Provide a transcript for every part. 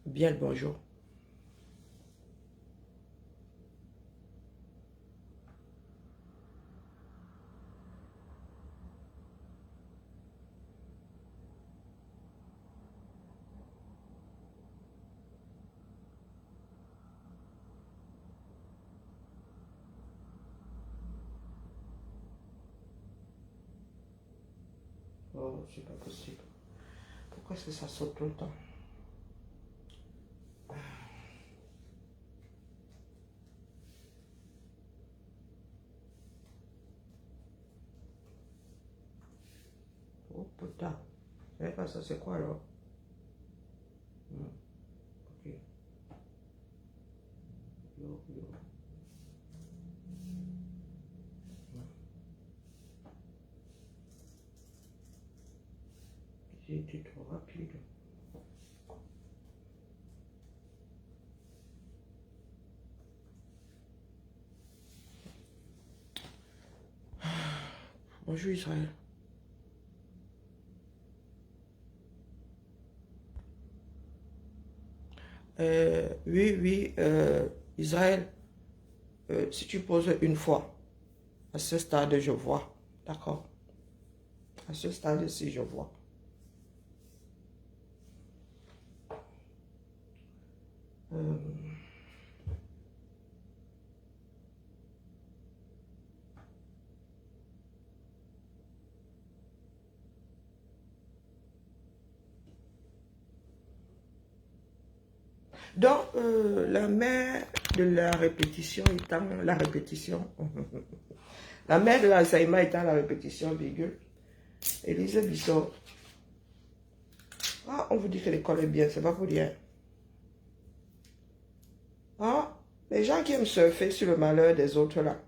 Bien le bonjour. Oh, c'est pas possible. Pourquoi est-ce que ça saute tout le temps? Oh putain. Je savais pas ça, c'est quoi alors? Ok. Yo, yo. J'ai été trop rapide. Bonjour Israël. Oui, Israël, si tu poses une fois, à ce stade, je vois. D'accord? À ce stade-ci, je vois. Donc, la mère de la répétition étant la répétition, la mère de l'Alzheimer étant la répétition, virgule, Élise Bissot. Ah, on vous dit que l'école est bien, c'est pas pour dire. Ah, les gens qui aiment surfer sur le malheur des autres là.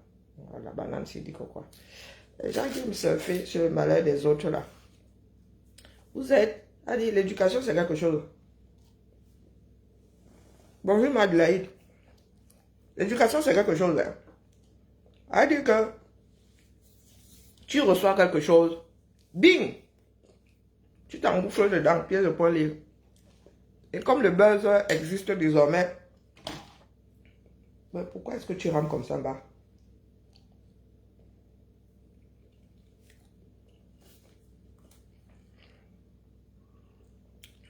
Ah, la banane, c'est dit quoi. Les gens qui aiment surfer sur le malheur des autres là. Vous êtes, allez, l'éducation c'est quelque chose. Bonjour Madeleine. L'éducation c'est quelque chose. Hein. À dire que tu reçois quelque chose, bing, tu t'engouffres dedans, pièce de point libre. Et comme le buzz existe désormais, mais pourquoi est-ce que tu rentres comme ça en bas?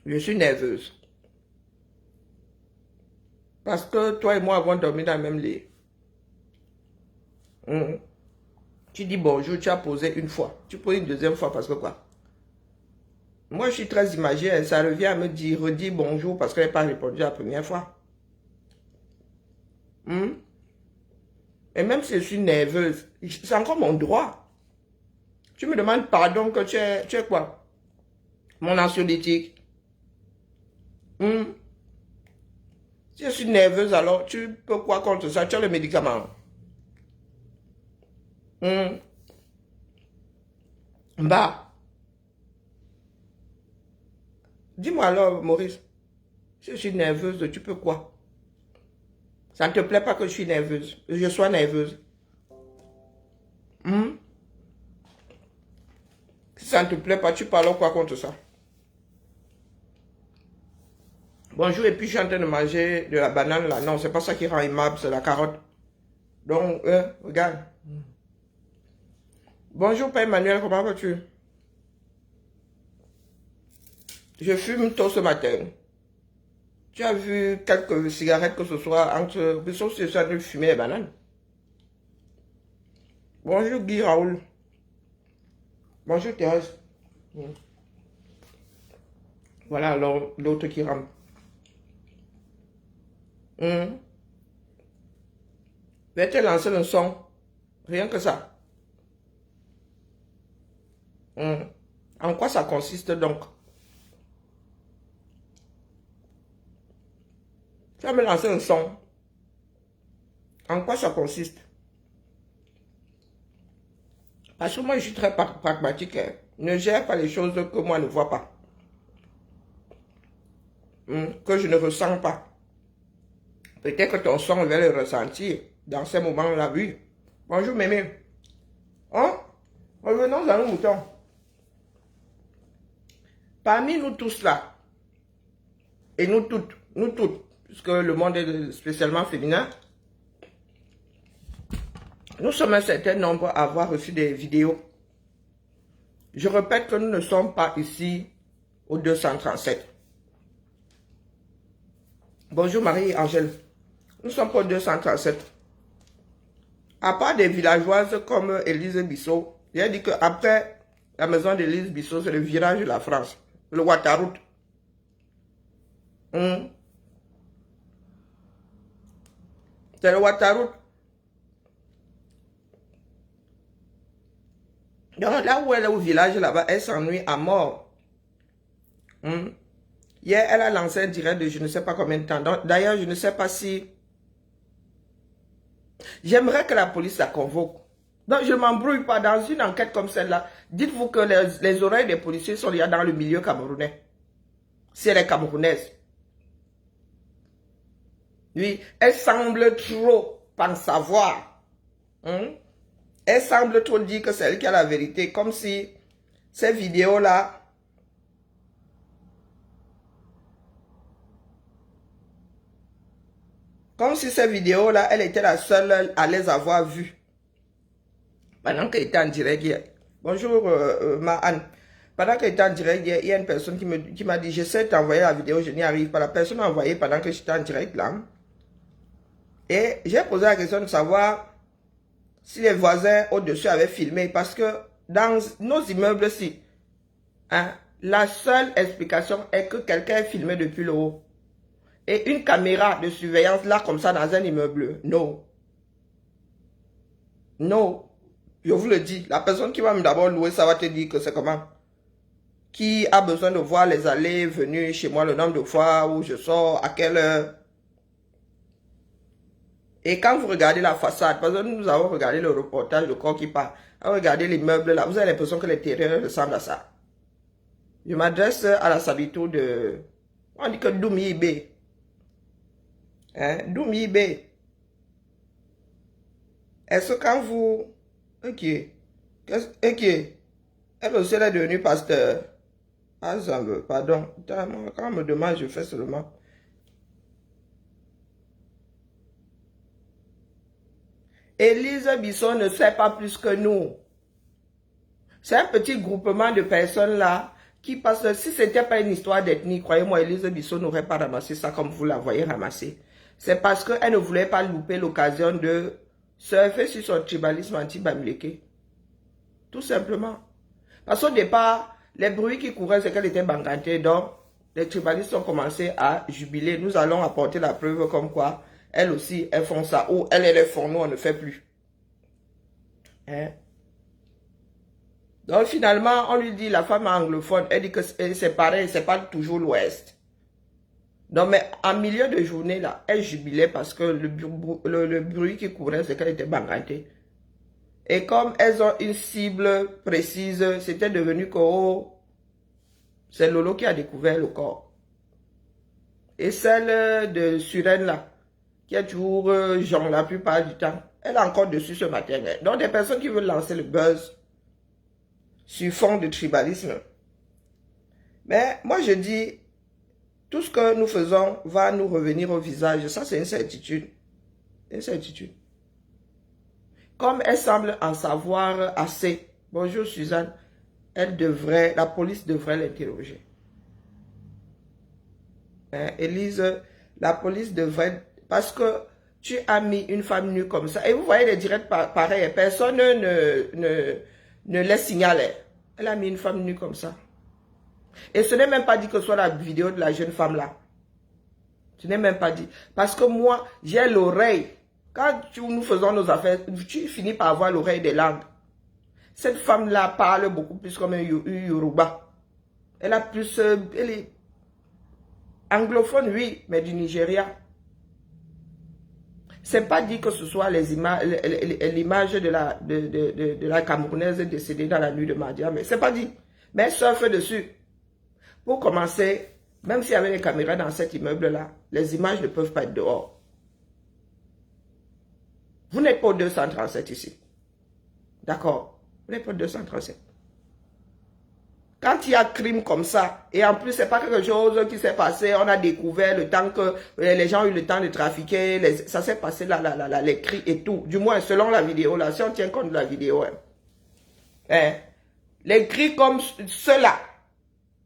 Je suis nerveuse. Parce que toi et moi avons dormi dans le même lit. Tu dis bonjour, tu as posé une fois. Tu poses une deuxième fois parce que quoi? Moi, je suis très imagée. Ça revient à me dire, redis bonjour parce qu'elle n'a pas répondu la première fois. Et même si je suis nerveuse, c'est encore mon droit. Tu me demandes pardon que tu es quoi? Mon anxiolytique. Si je suis nerveuse, alors tu peux quoi contre ça? Tu as le médicament. Bah, dis-moi alors, Maurice, si je suis nerveuse, tu peux quoi? Ça ne te plaît pas que je suis nerveuse, je sois nerveuse. Si ça ne te plaît pas, tu parles quoi contre ça? Bonjour, et puis je suis en train de manger de la banane là. Non, c'est pas ça qui rend aimable, c'est la carotte. Donc, regarde. Bonjour, Père Emmanuel, comment vas-tu? Je fume tôt ce matin. Tu as vu quelques cigarettes que ce soit entre... Sauf si je suis en train de fumer les bananes. Bonjour, Guy Raoul. Bonjour, Thérèse. Voilà alors l'autre qui rentre. vais te lancer le son. Rien que ça. En quoi ça consiste donc? Tu vas me lancer un son. En quoi ça consiste? Parce que moi, je suis très pragmatique. Hein. Ne gère pas les choses que moi ne vois pas. Que je ne ressens pas. Peut-être que ton son va le ressentir dans ces moments-là, oui. Bonjour, mémé. Hein? Revenons à nos moutons. Parmi nous tous là, et nous toutes, nous toutes, puisque le monde est spécialement féminin, nous sommes un certain nombre à avoir reçu des vidéos. Je répète que nous ne sommes pas ici au 237. Bonjour Marie-Angèle. Nous sommes pas au 237. À part des villageoises comme Élise Bissot, j'ai dit qu'après la maison d'Élise Bissot, c'est le virage de la France, le Ouattaroute. C'est le Ouattaroute. Donc là où elle est au village là-bas, elle s'ennuie à mort. Hier, elle a lancé un direct de je ne sais pas combien de temps. D'ailleurs, je ne sais pas si... J'aimerais que la police la convoque. Donc, je ne m'embrouille pas dans une enquête comme celle-là. Dites-vous que les oreilles des policiers sont liées dans le milieu camerounais. Si elle est camerounaise. Oui, elle semble trop en savoir. Elle semble trop dire que c'est elle qui a la vérité. Comme si ces vidéos-là... Comme si ces vidéos-là, elle était la seule à les avoir vues. Pendant qu'elle était en direct hier. Bonjour, ma Anne. Pendant qu'elle était en direct hier, il y a une personne qui m'a dit, j'essaie de t'envoyer la vidéo, je n'y arrive pas. La personne m'a envoyé pendant que j'étais en direct là. Et j'ai posé la question de savoir si les voisins au-dessus avaient filmé. Parce que dans nos immeubles-ci, la seule explication est que quelqu'un est filmé depuis le haut. Et une caméra de surveillance là comme ça dans un immeuble, non. Non. Je vous le dis, la personne qui va d'abord louer, ça va te dire que c'est comment. Qui a besoin de voir les allées, venues chez moi, le nombre de fois où je sors, à quelle heure. Et quand vous regardez la façade, parce que nous avons regardé le reportage de corps qui part, regardez l'immeuble là, vous avez l'impression que l'intérieur ressemble à ça. Je m'adresse à la Sabito de... On dit que Doumi-Ibé. Doumi-Ibé. Est-ce que quand vous... Ok. Elle aussi elle est devenue pasteur. Ah, ça veut, pardon. Quand on me demande, je fais seulement. Élise Bissot ne sait pas plus que nous. C'est un petit groupement de personnes là qui passent. Si ce n'était pas une histoire d'ethnie, croyez-moi, Élise Bissot n'aurait pas ramassé ça comme vous la voyez ramasser. C'est parce qu'elle ne voulait pas louper l'occasion de surfer sur son tribalisme anti-Bamileke. Tout simplement. Parce qu'au départ, les bruits qui couraient, c'est qu'elle était bangantée. Donc, les tribalistes ont commencé à jubiler. Nous allons apporter la preuve comme quoi, elles aussi, elles font ça. Ou elles les font, nous, on ne fait plus. Donc, finalement, on lui dit, la femme anglophone, elle dit que c'est pareil, c'est pas toujours l'Ouest. Donc, mais en milieu de journée, là, elle jubilait parce que le bruit qui courait, c'est qu'elle était bangantée. Et comme elles ont une cible précise, c'était devenu que c'est Lolo qui a découvert le corps. Et celle de Suren là, qui est toujours Jean la plupart du temps, elle est encore dessus ce matin. Donc des personnes qui veulent lancer le buzz sur fond de tribalisme. Mais moi je dis, tout ce que nous faisons va nous revenir au visage. Ça c'est une certitude. Une certitude. Comme elle semble en savoir assez, bonjour Suzanne, la police devrait l'interroger. Élise, la police devrait, parce que tu as mis une femme nue comme ça, et vous voyez les directs pareils, personne ne les signale. Elle a mis une femme nue comme ça. Et ce n'est même pas dit que ce soit la vidéo de la jeune femme là. Ce n'est même pas dit. Parce que moi, j'ai l'oreille. Quand nous faisons nos affaires, tu finis par avoir l'oreille des langues. Cette femme-là parle beaucoup plus comme un Yoruba. Elle a plus... elle est anglophone, oui, mais du Nigeria. C'est pas dit que ce soit l'image de la Camerounaise décédée dans la nuit de Madia, mais c'est pas dit. Mais elle surfe dessus. Pour commencer, même s'il y avait les caméras dans cet immeuble-là, les images ne peuvent pas être dehors. Vous n'êtes pas au 237 ici. D'accord? Vous n'êtes pas au 237. Quand il y a crime comme ça, et en plus, c'est pas quelque chose qui s'est passé, on a découvert le temps que les gens ont eu le temps de trafiquer, ça s'est passé là, les cris et tout. Du moins, selon la vidéo, là, si on tient compte de la vidéo, hein. Hein? Les cris comme ceux-là,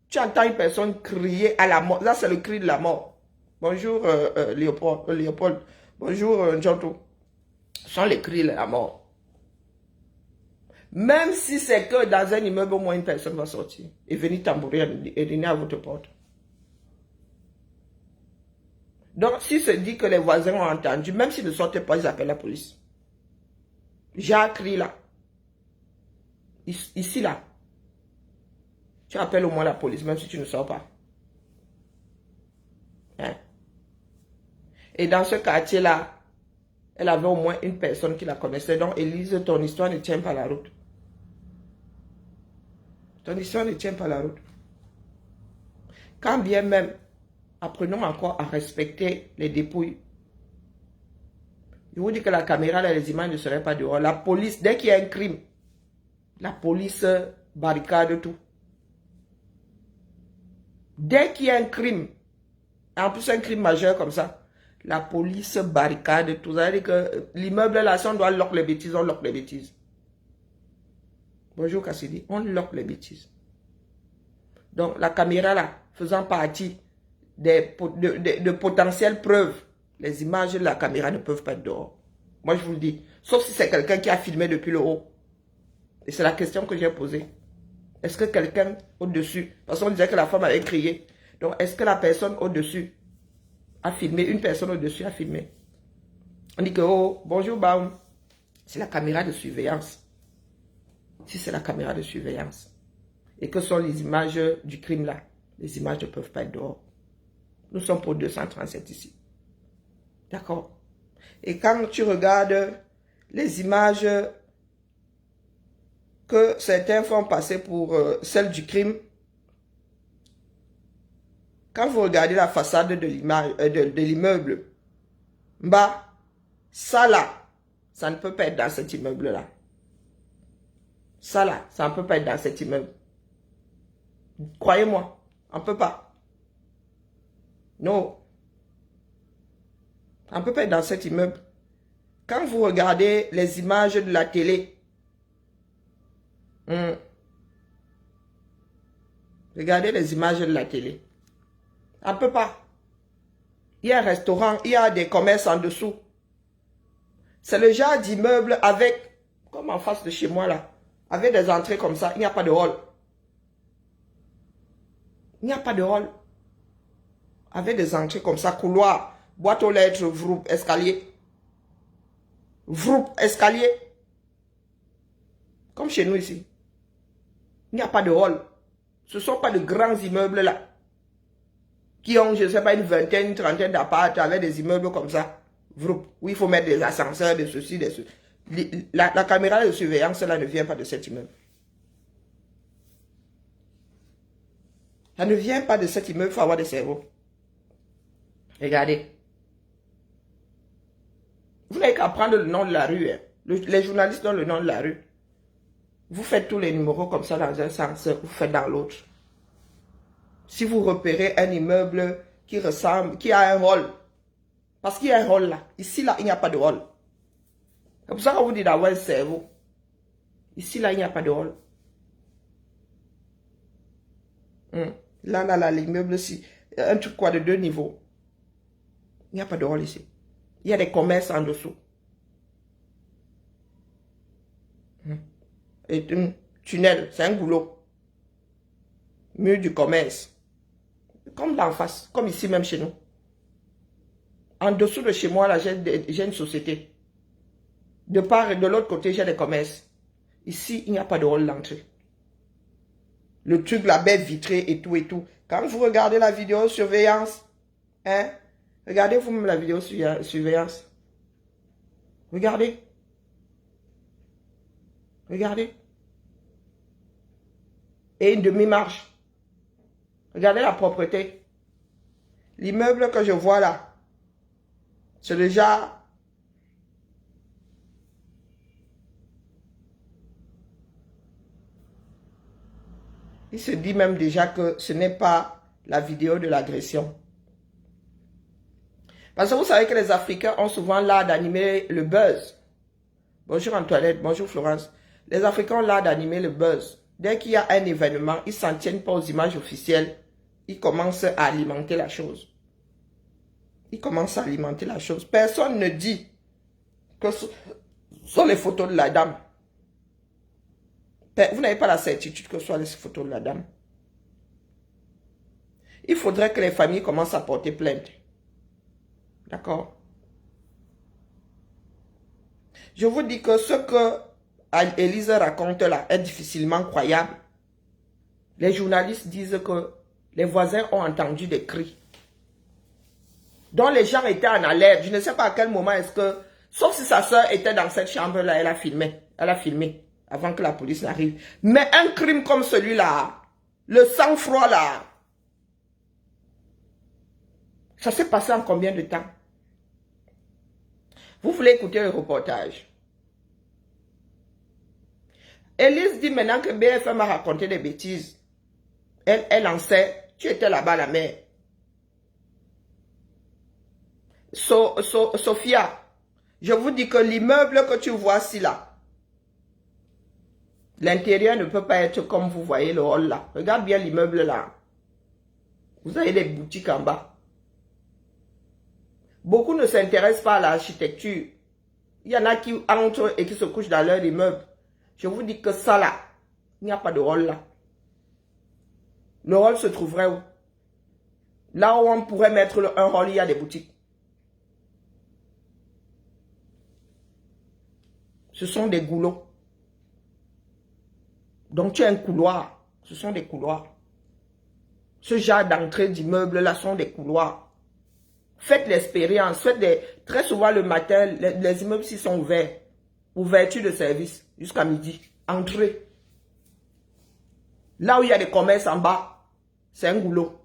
tu entends une personne crier à la mort. Là, c'est le cri de la mort. Bonjour, Léopold. Bonjour, Njonto. Ce sont les cris de la mort. Même si c'est que dans un immeuble, au moins une personne va sortir et venir tambourer et venir à votre porte. Donc, si se dit que les voisins ont entendu, même s'ils ne sortent pas, ils appellent la police. J'ai écrit là. Ici, là. Tu appelles au moins la police, même si tu ne sors pas. Hein? Et dans ce quartier-là, elle avait au moins une personne qui la connaissait. Donc, Élise, ton histoire ne tient pas la route. Ton histoire ne tient pas la route. Quand bien même, apprenons encore à respecter les dépouilles. Je vous dis que la caméra, là, les images ne seraient pas dehors. La police, dès qu'il y a un crime, la police barricade tout. Dès qu'il y a un crime, en plus un crime majeur comme ça, la police barricade tout. Ça veut dire que l'immeuble là, si on doit lock les bêtises, on lock les bêtises. Bonjour Cassidy, on lock les bêtises. Donc la caméra là, faisant partie de potentielles preuves, les images de la caméra ne peuvent pas être dehors. Moi je vous le dis, sauf si c'est quelqu'un qui a filmé depuis le haut. Et c'est la question que j'ai posée. Est-ce que quelqu'un au-dessus, parce qu'on disait que la femme avait crié, donc est-ce que la personne au-dessus a filmé, une personne au-dessus a filmé? On dit que, oh, bonjour Baum, c'est la caméra de surveillance. Si c'est la caméra de surveillance, et que sont les images du crime là, les images ne peuvent pas être dehors. Nous sommes pour 237 ici. D'accord? Et quand tu regardes les images que certains font passer pour celles du crime, quand vous regardez la façade de l'immeuble, bah, ça là, ça ne peut pas être dans cet immeuble là. Ça là, ça ne peut pas être dans cet immeuble. Croyez-moi, on ne peut pas. Non. On ne peut pas être dans cet immeuble. Quand vous regardez les images de la télé, regardez les images de la télé. On ne peut pas. Il y a un restaurant, il y a des commerces en dessous. C'est le genre d'immeuble avec, comme en face de chez moi là, avec des entrées comme ça, il n'y a pas de hall. Il n'y a pas de hall. Avec des entrées comme ça, couloir, boîte aux lettres, vroup, escalier. Vroup, escalier. Comme chez nous ici. Il n'y a pas de hall. Ce ne sont pas de grands immeubles là. Qui ont, je ne sais pas, une vingtaine, une trentaine d'apparts avec des immeubles comme ça. Vroup, où il faut mettre des ascenseurs, des ceci, des ceci. La caméra de surveillance là ne vient pas de cet immeuble. Ça ne vient pas de cet immeuble, il faut avoir des cerveaux. Regardez. Vous n'avez qu'à prendre le nom de la rue. Hein. Les journalistes donnent le nom de la rue. Vous faites tous les numéros comme ça dans un sens, vous faites dans l'autre. Si vous repérez un immeuble qui ressemble, qui a un hall, parce qu'il y a un hall là. Ici, là, il n'y a pas de hall. C'est pour ça qu'on vous dit d'avoir un cerveau. Ici, là, il n'y a pas de hall. Là, l'immeuble, ici, un truc quoi de 2 niveaux. Il n'y a pas de hall ici. Il y a des commerces en dessous. Et un tunnel, c'est un goulot. Mur du commerce. Comme d'en face, comme ici même chez nous. En dessous de chez moi, là, j'ai une société. De part et de l'autre côté, j'ai des commerces. Ici, il n'y a pas de hall d'entrée. Le truc, la baie vitrée et tout et tout. Quand vous regardez la vidéo surveillance, hein, regardez vous-même la vidéo surveillance. Regardez. Regardez. Et une demi-marche. Regardez la propreté. L'immeuble que je vois là, c'est déjà... Il se dit même déjà que ce n'est pas la vidéo de l'agression. Parce que vous savez que les Africains ont souvent l'art d'animer le buzz. Bonjour Antoinette, bonjour Florence. Les Africains ont l'art d'animer le buzz. Dès qu'il y a un événement, ils ne s'en tiennent pas aux images officielles. Ils commencent à alimenter la chose. Ils commencent à alimenter la chose. Personne ne dit que ce sont les photos de la dame. Vous n'avez pas la certitude que ce soit les photos de la dame. Il faudrait que les familles commencent à porter plainte. D'accord? Je vous dis que ce que Élise raconte là est difficilement croyable. Les journalistes disent que les voisins ont entendu des cris. Donc les gens étaient en alerte. Je ne sais pas à quel moment est-ce que... Sauf si sa soeur était dans cette chambre-là, elle a filmé. Elle a filmé avant que la police n'arrive. Mais un crime comme celui-là, le sang-froid là, ça s'est passé en combien de temps? Vous voulez écouter le reportage? Élise dit maintenant que BFM a raconté des bêtises. Elle en sait. Tu étais là-bas, la mère. Sophia, je vous dis que l'immeuble que tu vois ici là, l'intérieur ne peut pas être comme vous voyez le hall là. Regarde bien l'immeuble là. Vous avez des boutiques en bas. Beaucoup ne s'intéressent pas à l'architecture. Il y en a qui entrent et qui se couchent dans leur immeuble. Je vous dis que ça là, il n'y a pas de hall là. Le hall se trouverait où? Là où on pourrait mettre un hall, il y a des boutiques. Ce sont des goulots. Donc tu as un couloir. Ce sont des couloirs. Ce genre d'entrée d'immeuble là sont des couloirs. Faites l'expérience. Très souvent le matin, les immeubles ici sont ouverts. Ouverture de service jusqu'à midi. Entrez. Là où il y a des commerces en bas, c'est un goulot.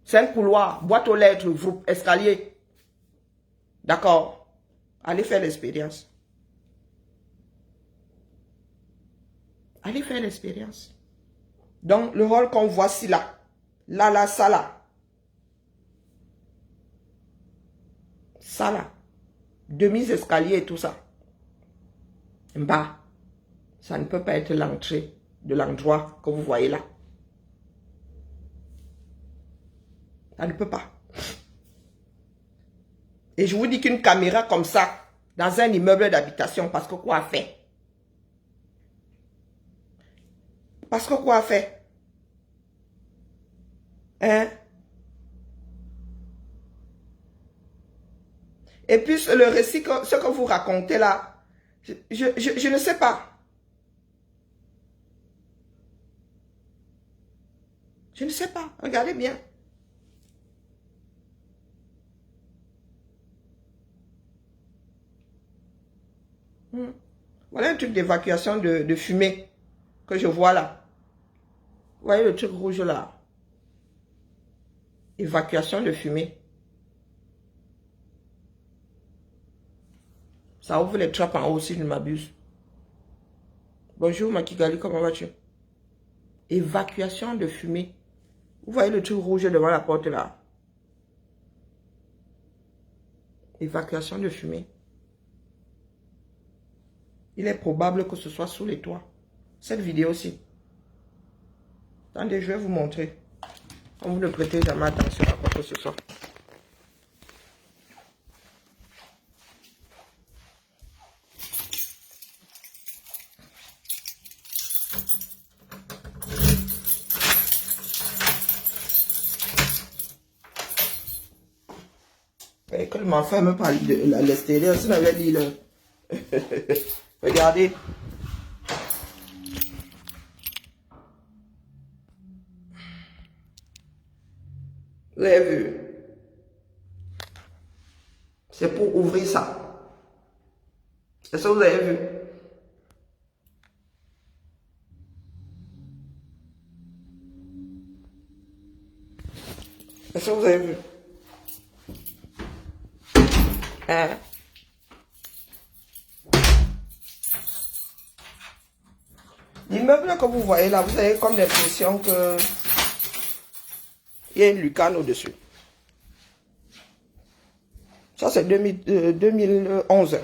C'est un couloir. Boîte aux lettres, escalier. D'accord. Allez faire l'expérience. Allez faire l'expérience. Donc, le hall qu'on voit ici, là. Là, ça, là. Ça, là. Demi-escalier et tout ça. En bas. Ça ne peut pas être l'entrée de l'endroit que vous voyez là. Ça ne peut pas. Et je vous dis qu'une caméra comme ça, dans un immeuble d'habitation, parce que quoi fait? Parce que quoi fait? Hein? Et puis le récit, ce que vous racontez là, je ne sais pas. Je ne sais pas. Regardez bien. Voilà un truc d'évacuation de fumée que je vois là. Vous voyez le truc rouge là? Évacuation de fumée. Ça ouvre les trappes en haut si je ne m'abuse. Bonjour Makigali, comment vas-tu? Évacuation de fumée. Vous voyez le truc rouge devant la porte là? Évacuation de fumée. Il est probable que ce soit sous les toits. Cette vidéo-ci. Attendez, je vais vous montrer. Quand vous ne prêtez jamais attention à quoi que ce soit. Et que l'enfant me parle de l'extérieur, si on avait dit le... Regardez. Vous avez vu? C'est pour ouvrir ça. Est-ce que vous avez vu? Est-ce que vous avez vu? Hein? L'immeuble que vous voyez là, vous avez comme l'impression que il y a une lucarne au-dessus. Ça, c'est 2011.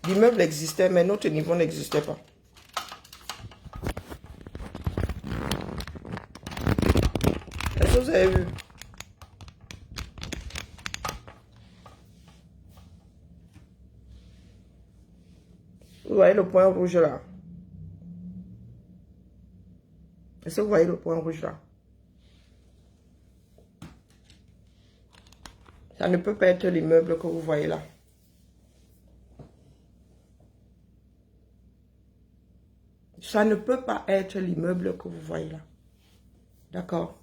L'immeuble existait, mais notre niveau n'existait pas. Est-ce que vous avez vu? Vous voyez le point rouge là? Est-ce que vous voyez le point rouge là? Ça ne peut pas être l'immeuble que vous voyez là. Ça ne peut pas être l'immeuble que vous voyez là. D'accord?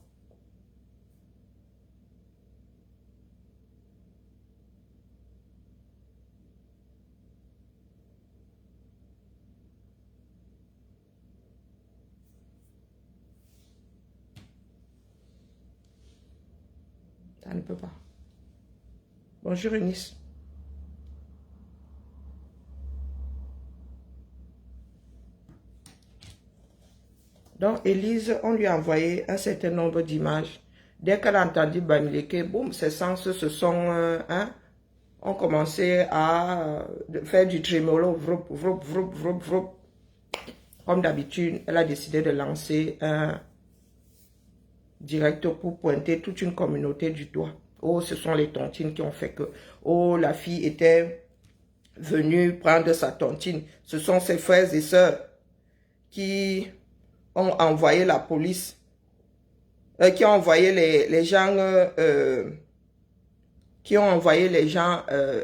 Ça ne peut pas. Bonjour Eunice. Donc, Élise, on lui a envoyé un certain nombre d'images. Dès qu'elle a entendu Bamileke, boum, ses sens se sont, ont commencé à faire du trémolo, vroup, vroup, vroup, vroup, vroup. Comme d'habitude, elle a décidé de lancer un direct pour pointer toute une communauté du doigt. Oh, ce sont les tontines qui ont fait que, oh, la fille était venue prendre sa tontine. Ce sont ses frères et sœurs qui ont envoyé la police, qui ont envoyé les gens,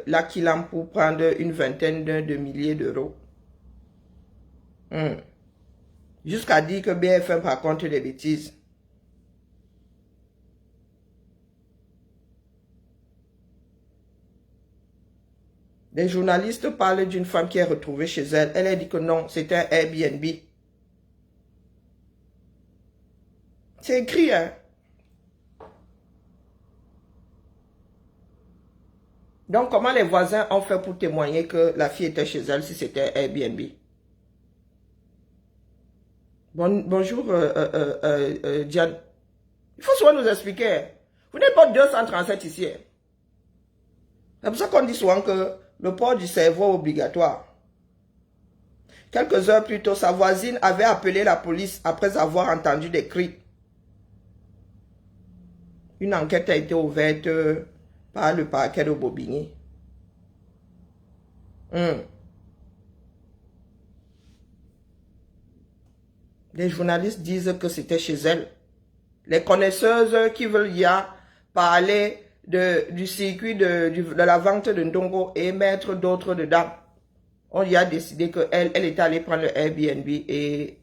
là qui l'ont pour prendre une vingtaine de milliers d'euros. Jusqu'à dire que BFM raconte des bêtises. Les journalistes parlent d'une femme qui est retrouvée chez elle. Elle a dit que non, c'était un Airbnb. C'est écrit, hein. Donc, comment les voisins ont fait pour témoigner que la fille était chez elle si c'était Airbnb? Bonjour, Diane. Il faut souvent nous expliquer. Vous n'êtes pas 237 ici. C'est pour ça qu'on dit souvent que le port du cerveau est obligatoire. Quelques heures plus tôt, sa voisine avait appelé la police après avoir entendu des cris. Une enquête a été ouverte par le parquet de Bobigny. Les journalistes disent que c'était chez elle. Les connaisseuses qui veulent y parler du circuit de la vente de Ndongo et mettre d'autres dedans. On y a décidé qu'elle est allée prendre le Airbnb et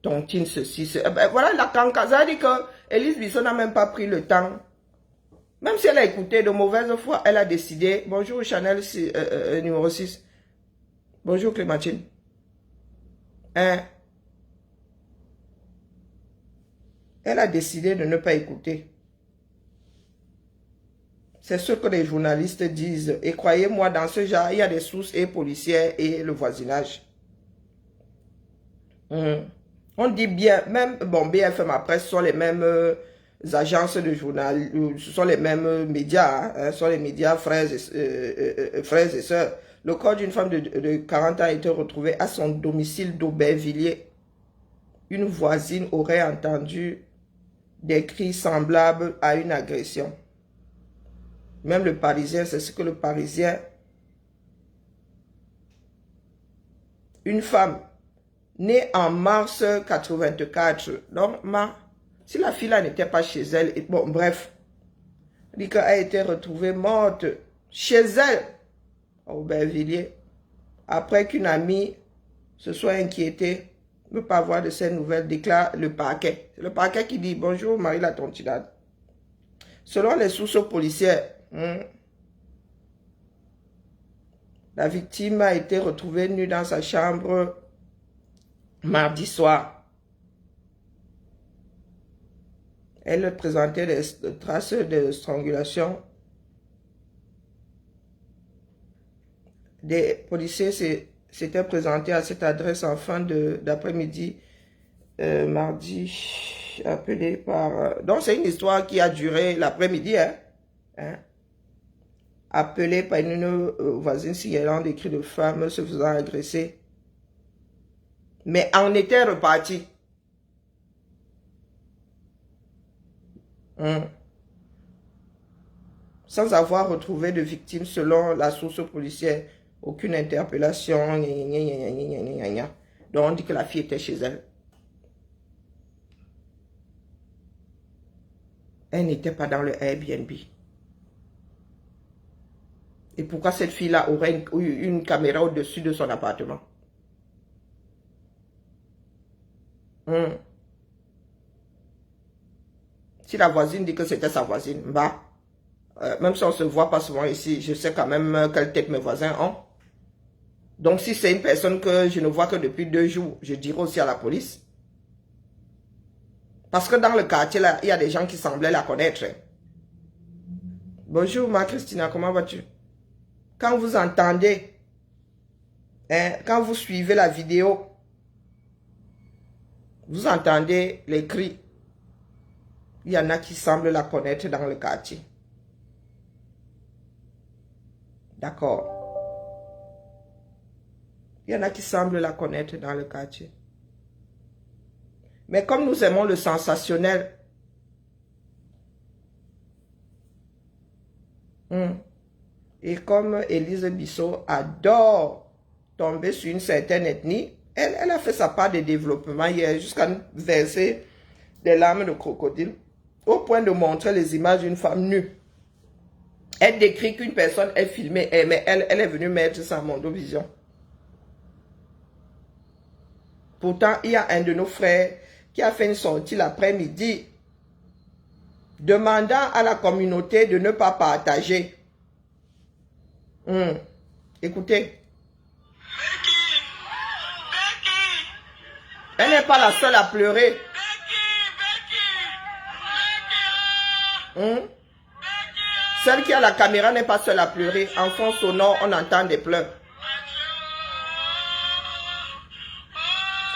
tontine ceci. Voilà la canca. Ça veut dire que Élise Bisson n'a même pas pris le temps. Même si elle a écouté de mauvaise foi, elle a décidé. Bonjour Chanel numéro 6. Bonjour Clémentine. Elle a décidé de ne pas écouter. C'est ce que les journalistes disent. Et croyez-moi, dans ce genre, il y a des sources et policières et le voisinage. On dit bien, même, bon, BFM après, ce sont les mêmes agences de journal, ce sont les mêmes médias, hein, ce sont les médias frères et sœurs. Le corps d'une femme de 40 ans a été retrouvé à son domicile d'Aubervilliers. Une voisine aurait entendu des cris semblables à une agression. Même le Parisien, c'est ce que le Parisien... Une femme née en mars 84. Donc, si la fille là n'était pas chez elle, bon, bref, elle dit qu'elle a été retrouvée morte chez elle, à Aubervilliers, après qu'une amie se soit inquiétée, ne pas avoir de ces nouvelles, déclare le parquet. C'est le parquet qui dit, bonjour Marie la Tontinade. Selon les sources policières, la victime a été retrouvée nue dans sa chambre mardi soir. Elle présentait des traces de strangulation. des policiers s'étaient présentés à cette adresse en fin d'après-midi, mardi, appelé par... donc c'est une histoire qui a duré l'après-midi, hein. Appelé par une voisine signalant des cris de femme se faisant agresser. Mais en était reparti. Sans avoir retrouvé de victimes selon la source policière. Aucune interpellation. Donc on dit que la fille était chez elle. Elle n'était pas dans le Airbnb. Et pourquoi cette fille-là aurait une caméra au-dessus de son appartement? Si la voisine dit que c'était sa voisine, bah, même si on ne se voit pas souvent ici, je sais quand même quelle tête mes voisins ont. Donc si c'est une personne que je ne vois que depuis 2 jours, je dirai aussi à la police. Parce que dans le quartier, là, il y a des gens qui semblaient la connaître. Bonjour, ma Christina, comment vas-tu? Quand vous entendez, quand vous suivez la vidéo, vous entendez les cris. Il y en a qui semblent la connaître dans le quartier. D'accord. Il y en a qui semblent la connaître dans le quartier. Mais comme nous aimons le sensationnel, et comme Élise Bissot adore tomber sur une certaine ethnie, elle a fait sa part de développement hier jusqu'à verser des larmes de crocodile au point de montrer les images d'une femme nue. Elle décrit qu'une personne est filmée, mais elle est venue mettre ça à Mondovision. Pourtant, il y a un de nos frères qui a fait une sortie l'après-midi demandant à la communauté de ne pas partager. Écoutez. Elle n'est pas la seule à pleurer. Celle qui a la caméra n'est pas seule à pleurer. En fond sonore, on entend des pleurs.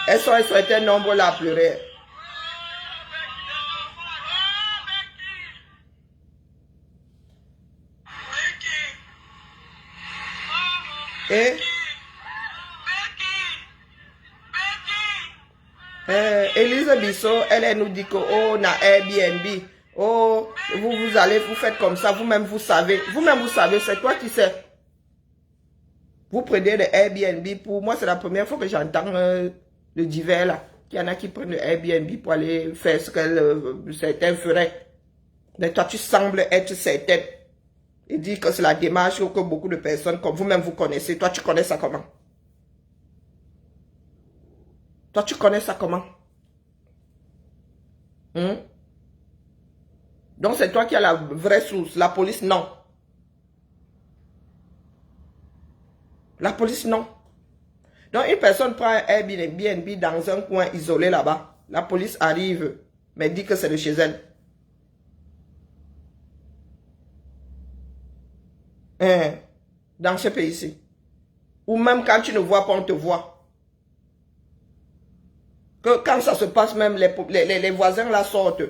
Elles sont un certain nombre là à pleurer. Et Élise Bissot, elle nous dit que oh, on a Airbnb. Oh, vous allez, vous faites comme ça, vous-même vous savez. Vous-même vous savez, c'est toi qui sais. Vous prenez le Airbnb. Pour moi, c'est la première fois que j'entends le divers là. Il y en a qui prennent le Airbnb pour aller faire ce que certains feraient. Mais toi, tu sembles être certaine. Et dire que c'est la démarche que beaucoup de personnes comme vous-même vous connaissez. Toi, tu connais ça comment? Toi, tu connais ça comment? Donc, c'est toi qui as la vraie source. La police, non. La police, non. Donc, une personne prend un Airbnb dans un coin isolé là-bas. La police arrive, mais dit que c'est de chez elle. Dans ce pays-ci. Ou même quand tu ne vois pas, on te voit. Que quand ça se passe, même les voisins la sortent.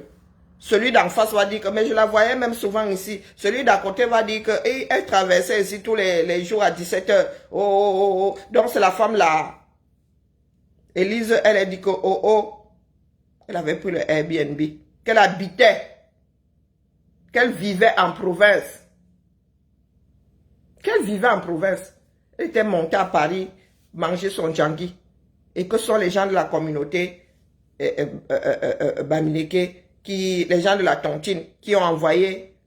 Celui d'en face va dire que, mais je la voyais même souvent ici. Celui d'à côté va dire que, elle traversait ici tous les jours à 17 h. Oh. Donc c'est la femme là. Élise, elle a dit que, elle avait pris le Airbnb. Qu'elle habitait. Qu'elle vivait en province. Qu'elle vivait en province. Elle était montée à Paris, manger son djangui. Et que sont les gens de la communauté Bamileke, les gens de la tontine, qui ont envoyé,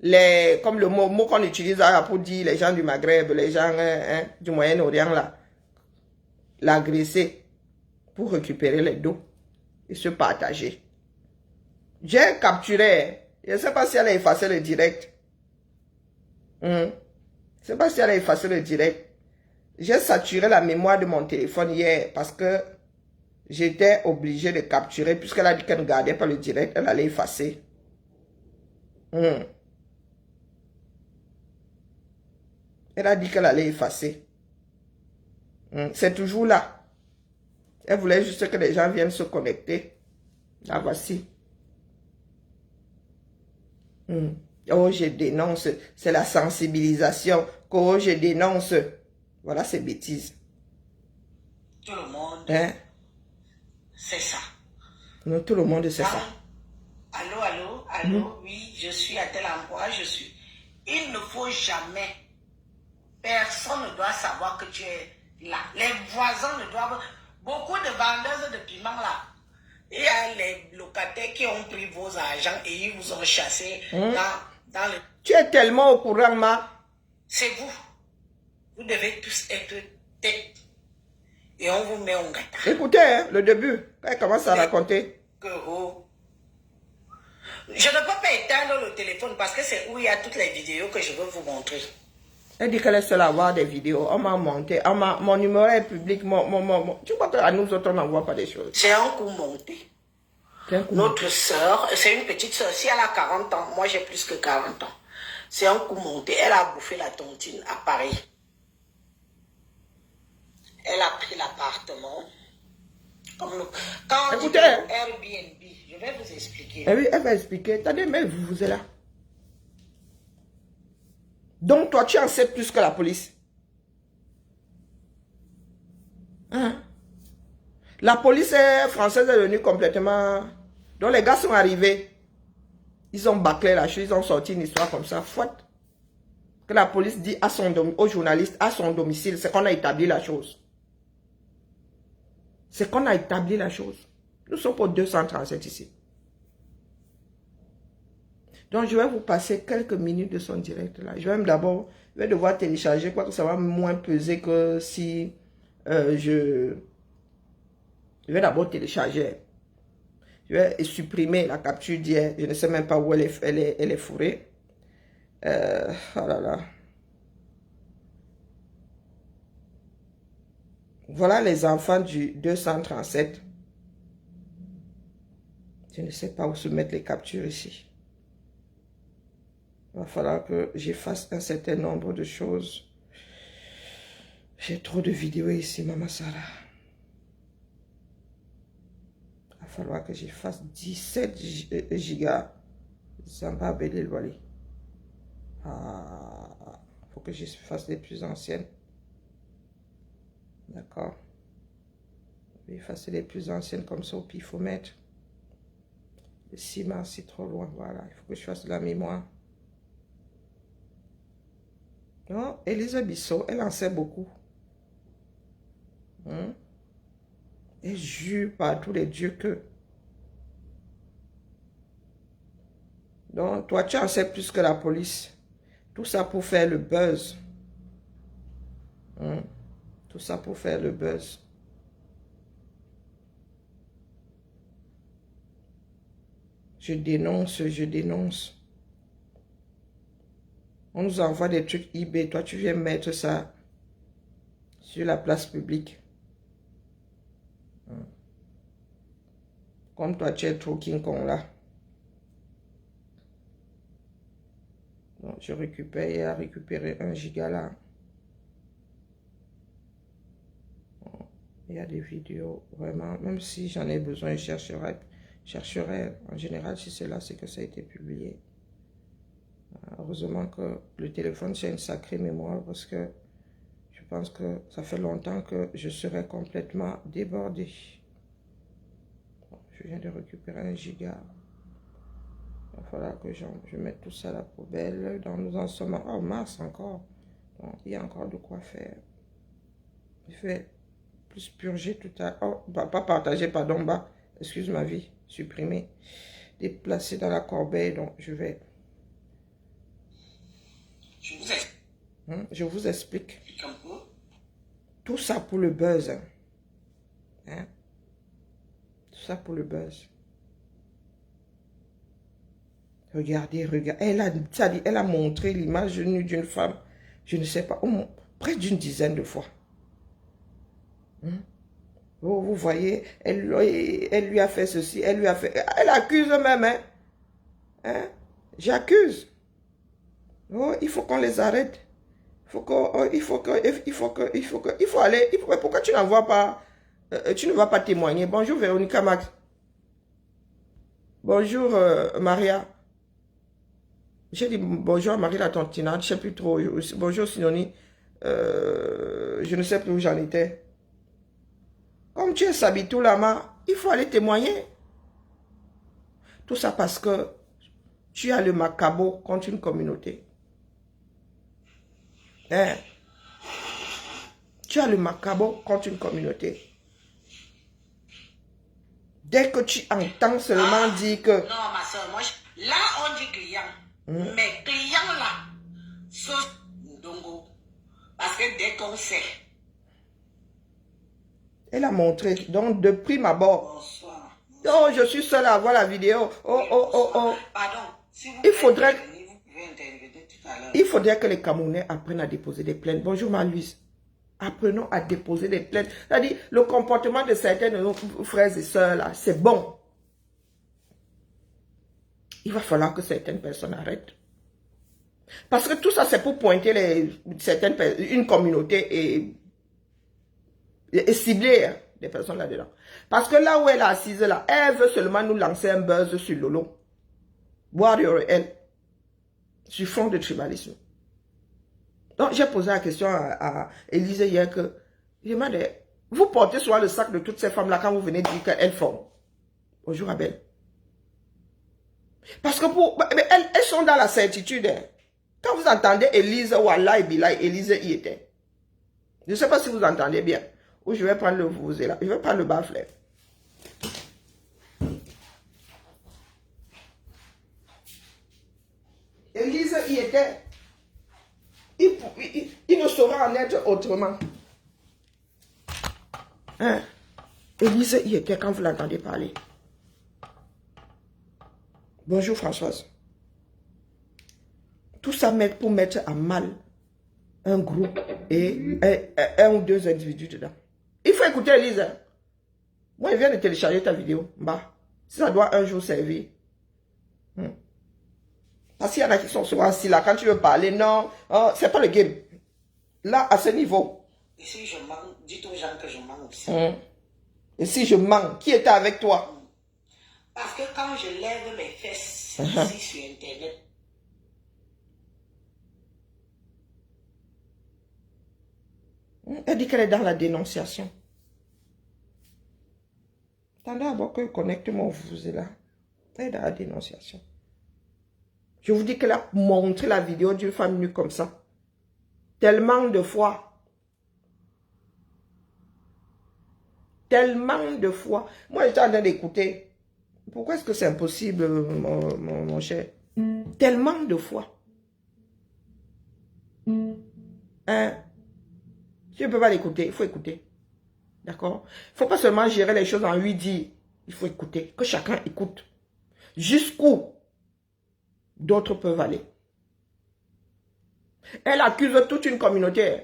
comme le mot qu'on utilise pour dire les gens du Maghreb, les gens du Moyen-Orient, là, l'agresser pour récupérer les dos et se partager. J'ai capturé, je ne sais pas si elle a effacé le direct. Je ne sais pas si elle a effacé le direct. J'ai saturé la mémoire de mon téléphone hier parce que j'étais obligé de capturer, puisqu'elle a dit qu'elle ne gardait pas le direct, elle allait effacer. Elle a dit qu'elle allait effacer. C'est toujours là. Elle voulait juste que les gens viennent se connecter. La voici. Oh, je dénonce. C'est la sensibilisation. Oh, je dénonce. Voilà ces bêtises. Tout le monde, c'est ça. Non, tout le monde, c'est ça. Allô, oui, je suis à tel endroit, je suis. Il ne faut jamais, personne ne doit savoir que tu es là. Les voisins ne doivent. Beaucoup de vendeuses de piment là. Il y a les locataires qui ont pris vos argents et ils vous ont chassé dans le. Tu es tellement au courant, ma. C'est vous. Vous devez tous être tête. Et on vous met en gâteau. Écoutez, hein, le début, quand elle commence à raconter. Je ne peux pas éteindre le téléphone parce que c'est où il y a toutes les vidéos que je veux vous montrer. Elle dit qu'elle est seule à voir des vidéos. On m'a monté. Mon numéro est public. Tu crois qu'à nous autres, on n'envoie pas des choses? C'est un coup monté. Notre soeur, c'est une petite soeur. Si elle a 40 ans, moi j'ai plus que 40 ans. C'est un coup monté. Elle a bouffé la tontine à Paris. Elle a pris l'appartement. Quand écoutez, Airbnb, je vais vous expliquer. Oui, elle va expliquer. Attendez, mais vous êtes là. Donc, toi, tu en sais plus que la police. Hein? La police française est devenue complètement... Donc, les gars sont arrivés. Ils ont bâclé la chose. Ils ont sorti une histoire comme ça. Fouette. Que la police dit à au journaliste, à son domicile, c'est qu'on a établi la chose. C'est qu'on a établi la chose. Nous sommes pour 237 ici. Donc, je vais vous passer quelques minutes de son direct là. Je vais devoir télécharger, quoi que ça va moins peser que si je vais d'abord télécharger. Je vais supprimer la capture d'hier. Je ne sais même pas où elle est fourrée. Oh là là. Voilà les enfants du 237. Je ne sais pas où se mettre les captures ici. Il va falloir que j'efface un certain nombre de choses. J'ai trop de vidéos ici, Maman Sarah. Il va falloir que j'efface 17 gigas. Zamba Belil Wali. Il faut que j'efface les plus anciennes. D'accord. Je vais effacer les plus anciennes comme ça au pifomètre. Le ciment, c'est trop loin. Voilà, il faut que je fasse de la mémoire. Non, Elisa Bissot, elle en sait beaucoup. Elle jure par tous les dieux que... Donc, toi, tu en sais plus que la police. Tout ça pour faire le buzz. Tout ça pour faire le buzz. Je dénonce, je dénonce. On nous envoie des trucs eBay. Toi, tu viens mettre ça sur la place publique. Comme toi, tu es trop King Kong là. Donc, je récupère et à récupérer 1 giga là. Il y a des vidéos, vraiment. Même si j'en ai besoin, je chercherai. En général, si c'est là, c'est que ça a été publié. Heureusement que le téléphone, c'est une sacrée mémoire parce que je pense que ça fait longtemps que je serais complètement débordé. Bon, je viens de récupérer 1 giga. Il va falloir que je mette tout ça à la poubelle. Donc, nous en sommes en mars encore. Donc, il y a encore de quoi faire. Je vais plus purger tout à l'heure. Oh, pas partager, pardon, bah. Excuse ma vie. Supprimer. Déplacer dans la corbeille. Donc, je vais... Je vous explique. Tout ça pour le buzz. Hein? Tout ça pour le buzz. Regardez, regardez. Elle a montré l'image nue d'une femme. Je ne sais pas. Près d'une dizaine de fois. Oh, vous voyez, elle lui a fait ceci. Elle lui a fait... Elle accuse même. Hein? J'accuse. Oh, il faut qu'on les arrête. Il il faut aller. Pourquoi tu n'envoies pas, tu ne vas pas témoigner? Bonjour Véronica Max. Bonjour Maria. J'ai dit bonjour à Marie la Tantinade, je ne sais plus trop. Bonjour Sinoni. Je ne sais plus où j'en étais. Comme tu es Sabitou Lama, il faut aller témoigner. Tout ça parce que tu as le macabo contre une communauté. Hein? Tu as le macabo contre une communauté. Dès que tu entends seulement dire que... Non, ma soeur, moi, là, on dit client. Mais client, là, c'est Ndongo. Parce que dès qu'on sait... Elle a montré. Donc, de prime abord. Bonsoir. Oh, je suis seule à voir la vidéo. Oh. Pardon. Si vous Il faudrait pouvez que les Camerounais apprennent à déposer des plaintes. Bonjour, Marie-Louise. Apprenons à déposer des plaintes. C'est-à-dire, le comportement de certains de nos frères et sœurs, là, c'est bon. Il va falloir que certaines personnes arrêtent. Parce que tout ça, c'est pour pointer une communauté et cibler des personnes là-dedans. Parce que là où elle est assise, là, elle veut seulement nous lancer un buzz sur Lolo. Warrior, elle. Sur fond de tribalisme. Donc, j'ai posé la question à Élise hier que, je demandais, vous portez souvent le sac de toutes ces femmes-là quand vous venez dire qu'elles font. Bonjour, Abel. Parce que elles sont dans la certitude. Hein. Quand vous entendez Élise, Wallah et Bilal, Élise y était. Je ne sais pas si vous entendez bien. Ou je vais prendre le vosé là. Je vais prendre le bas-fleur. Élise y était. Il ne saura en être autrement. Hein? Élise y était quand vous l'entendez parler. Bonjour Françoise. Tout ça pour mettre à mal un groupe et un ou deux individus dedans. Il faut écouter Élise. Moi, je viens de télécharger ta vidéo. Bah, si ça doit un jour servir. Parce qu'il y en a qui sont souvent assis là. Quand tu veux parler, non, oh, c'est pas le game. Là, à ce niveau. Et si je mens, dites aux gens que je mens aussi. Et si je mens, qui était avec toi? Parce que quand je lève mes fesses ici sur Internet, elle dit qu'elle est dans la dénonciation. Attendez d'abord que je connecte mon vous là. Elle est dans la dénonciation. Je vous dis qu'elle a montré la vidéo d'une femme nue comme ça. Tellement de fois. Tellement de fois. Moi, j'étais en train d'écouter. Pourquoi est-ce que c'est impossible, mon cher? Tellement de fois. Hein? Si je ne peux pas l'écouter, il faut écouter. D'accord? Il ne faut pas seulement gérer les choses en lui dire. Il faut écouter. Que chacun écoute. Jusqu'où d'autres peuvent aller. Elle accuse toute une communauté.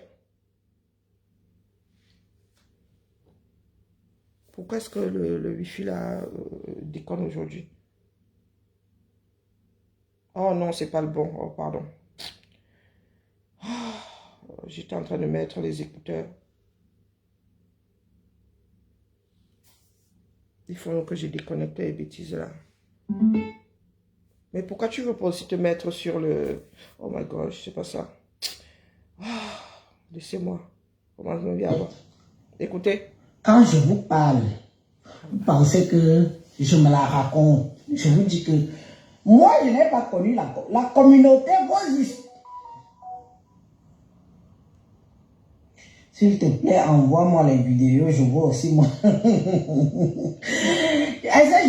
Pourquoi est-ce que le wifi là déconne aujourd'hui? Oh non, c'est pas le bon. Oh, pardon. Oh, j'étais en train de mettre les écouteurs. Il faut que je déconnecte les bêtises là. Mais pourquoi tu veux pas aussi te mettre sur le... Oh my God, je sais pas ça. Oh, laissez-moi. Comment je me viens avoir. Écoutez. quand je vous parle, vous pensez que je me la raconte. Je vous dis que moi, je n'ai pas connu la communauté. S'il te plaît, envoie-moi les vidéos, je vois aussi moi. Je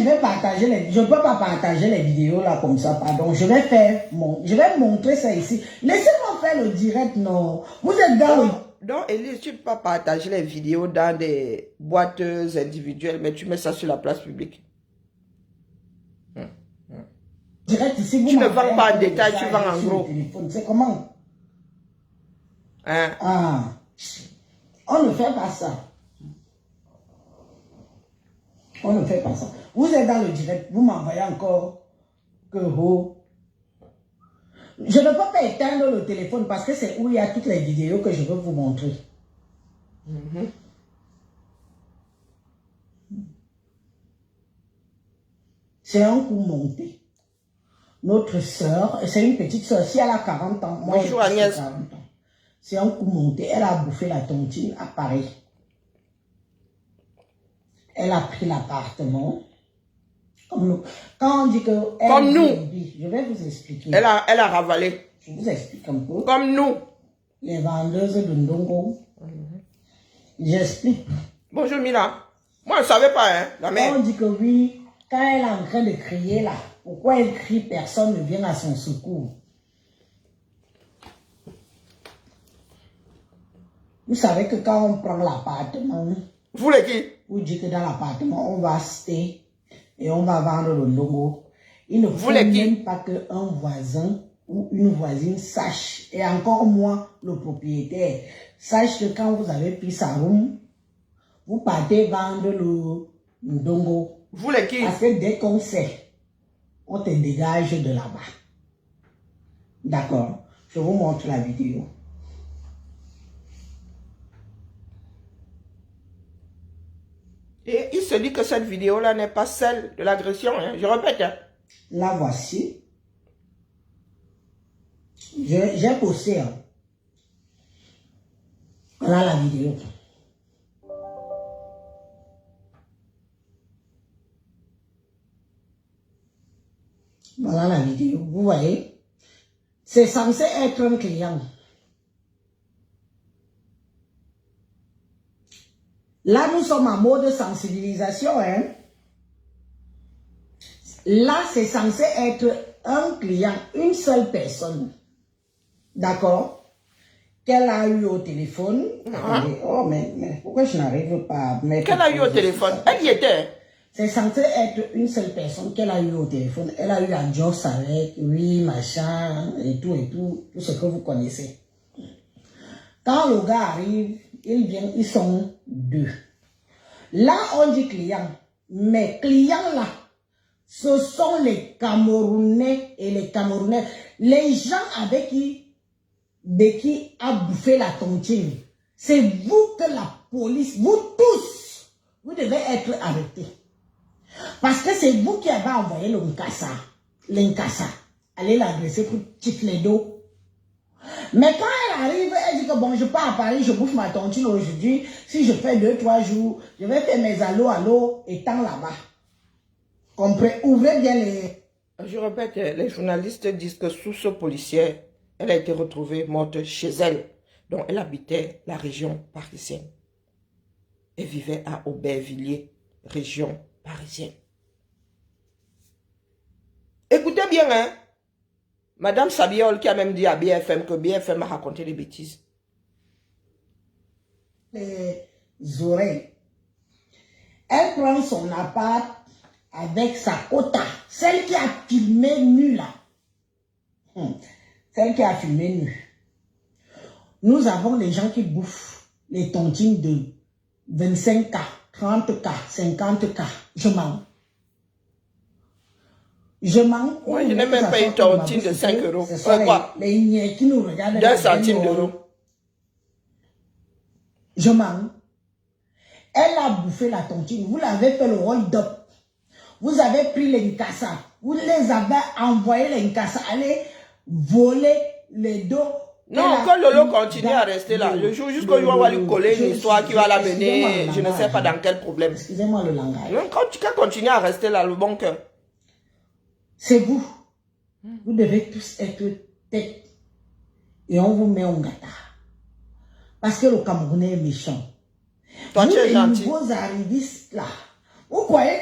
vais partager je ne peux pas partager les vidéos là comme ça, pardon. Je vais montrer ça ici. Laissez-moi faire le direct, non. Vous êtes dans le... Donc, Élise, tu ne peux pas partager les vidéos dans des boîtes individuelles, mais tu mets ça sur la place publique. Direct ici, tu ne vends pas en détail, tu vends en gros. C'est comment? Hein? Ah, on ne fait pas ça. On ne fait pas ça. Vous êtes dans le direct, vous m'envoyez encore que Je ne peux pas éteindre le téléphone parce que c'est où il y a toutes les vidéos que je veux vous montrer. C'est un coup monté. Notre sœur, c'est une petite sœur, si elle a 40 ans, moi Bonjour Agnès. 40 ans. C'est un coup monté. Elle a bouffé la tontine à Paris. Elle a pris l'appartement. Comme nous. Quand on dit que... Comme nous. Je vais vous expliquer. Elle a ravalé. Je vous explique un peu. Comme nous. Les vendeuses de Ndongo. J'explique. Bonjour Mila. Moi, je ne savais pas, hein, la mère. On dit que oui, quand elle est en train de crier là, pourquoi elle crie, personne ne vient à son secours. Vous savez que quand on prend l'appartement, Vous les qui? vous dites que dans l'appartement, on va acheter et on va vendre le logo. Il ne faut même pas qu'un voisin ou une voisine sache, et encore moins le propriétaire, sache que quand vous avez pris sa room, vous partez vendre le ndongo. Vous les qui? Parce que dès qu'on sait, on te dégage de là-bas. D'accord. Je vous montre la vidéo. Et il se dit que cette vidéo-là n'est pas celle de l'agression. Hein. Je répète. Hein. La voici. J'ai posté. Hein. Voilà la vidéo. Voilà la vidéo. Vous voyez? C'est censé être un client. Là, nous sommes en mode sensibilisation. Hein? Là, c'est censé être un client, une seule personne. D'accord? Qu'elle a eu au téléphone. Oh, mais pourquoi je n'arrive pas à mettre... Qu'elle a eu au téléphone? Elle y était. C'est censé être une seule personne qu'elle a eu au téléphone. Elle a eu un job avec, oui, machin, et tout ce que vous connaissez. Quand le gars arrive, il vient, ils sont deux. Là, on dit client. Mais clients là, ce sont les Camerounais et les Camerounais. Les gens avec qui Beki a bouffé la tontine. C'est vous que la police, vous tous, vous devez être arrêtés. Parce que c'est vous qui avez envoyé l'Inkasa. Allez l'agresser pour tifler d'eau. Mais quand elle arrive, elle dit que bon, je pars à Paris, je bouffe ma tontine aujourd'hui. Si je fais 2-3 jours, je vais faire mes allo étant là-bas. Comprenez, ouvrez bien les... Je répète, les journalistes disent que sous ce policier, elle a été retrouvée morte chez elle. Donc elle habitait la région parisienne. Elle vivait à Aubervilliers, région parisienne. Écoutez bien, hein. Madame Sabiol qui a même dit à BFM que BFM a raconté des bêtises. Les oreilles. Elle prend son appart avec sa quota. Celle qui a filmé nu là. Celle qui a filmé nu. Nous avons les gens qui bouffent les tontines de 25K, 30K, 50K. Je mens. Je mens. Moi, je n'ai même pas une tontine de 5 euros. Quoi? Les niais qui nous regardent. 2 centimes d'euros. Je mens. Elle a bouffé la tontine. Vous l'avez fait le hold-up. Vous avez pris les Nkassa. Vous les avez envoyés les Nkassa. Aller voler les dos. Non, que Lolo continue à rester là. Le jour jusqu'au jour où on va lui coller une histoire qui va l'amener, je ne sais pas dans quel problème. Excusez-moi le langage. Non, quand tu continues à rester là, le bon cœur. C'est vous. Vous devez tous être tête. Et on vous met en gâta. Parce que le Camerounais est méchant. Toi, vous, tu es les gentil. nouveaux arrivistes là, vous croyez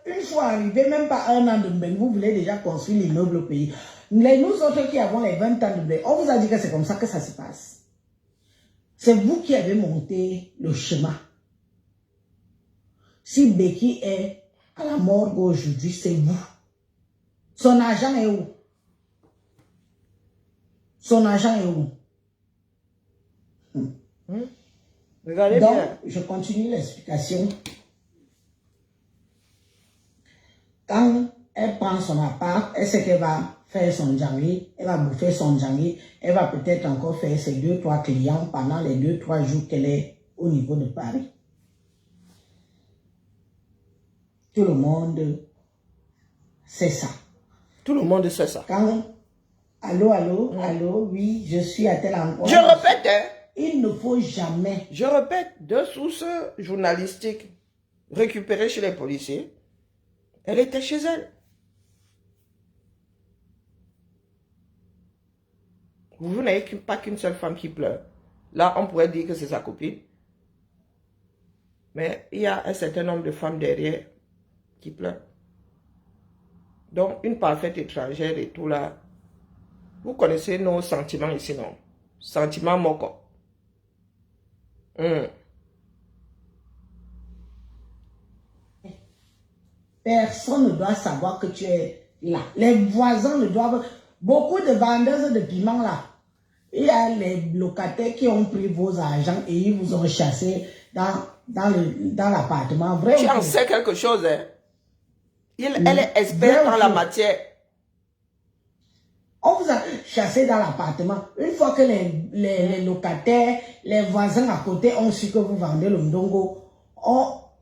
qu'une fois arrivé, même pas un an de Mbeng, vous voulez déjà construire l'immeuble au pays. Mais nous autres qui avons les 20 ans de Mbeng, on vous a dit que c'est comme ça que ça se passe. C'est vous qui avez monté le chemin. Si Beki est à la morgue aujourd'hui, c'est vous. Son argent est où? Son argent est où? Regardez Donc, bien. je continue l'explication. Quand elle prend son appart, elle sait qu'elle va faire son janvier, elle va bouffer son janvier, elle va peut-être encore faire ses 2-3 clients pendant les 2-3 jours qu'elle est au niveau de Paris. Tout le monde sait ça. Tout le monde sait ça. Quand, allô, oui, je suis à tel endroit. Je répète, hein. Il ne faut jamais. Je répète, deux sources journalistiques récupérées chez les policiers. Elle était chez elle. Vous n'avez pas qu'une seule femme qui pleure. Là, on pourrait dire que c'est sa copine. Mais il y a un certain nombre de femmes derrière qui pleurent. Donc, une parfaite étrangère et tout là. Vous connaissez nos sentiments ici, non? Sentiments moko. Personne ne doit savoir que tu es là. Les voisins ne doivent... Beaucoup de vendeuses de piments là. Il y a les locataires qui ont pris vos argent et ils vous ont chassé dans l'appartement. Tu en sais quelque chose, hein? Elle est experte dans la matière. On vous a chassé dans l'appartement. Une fois que les locataires, les voisins à côté ont su que vous vendez le ndongo,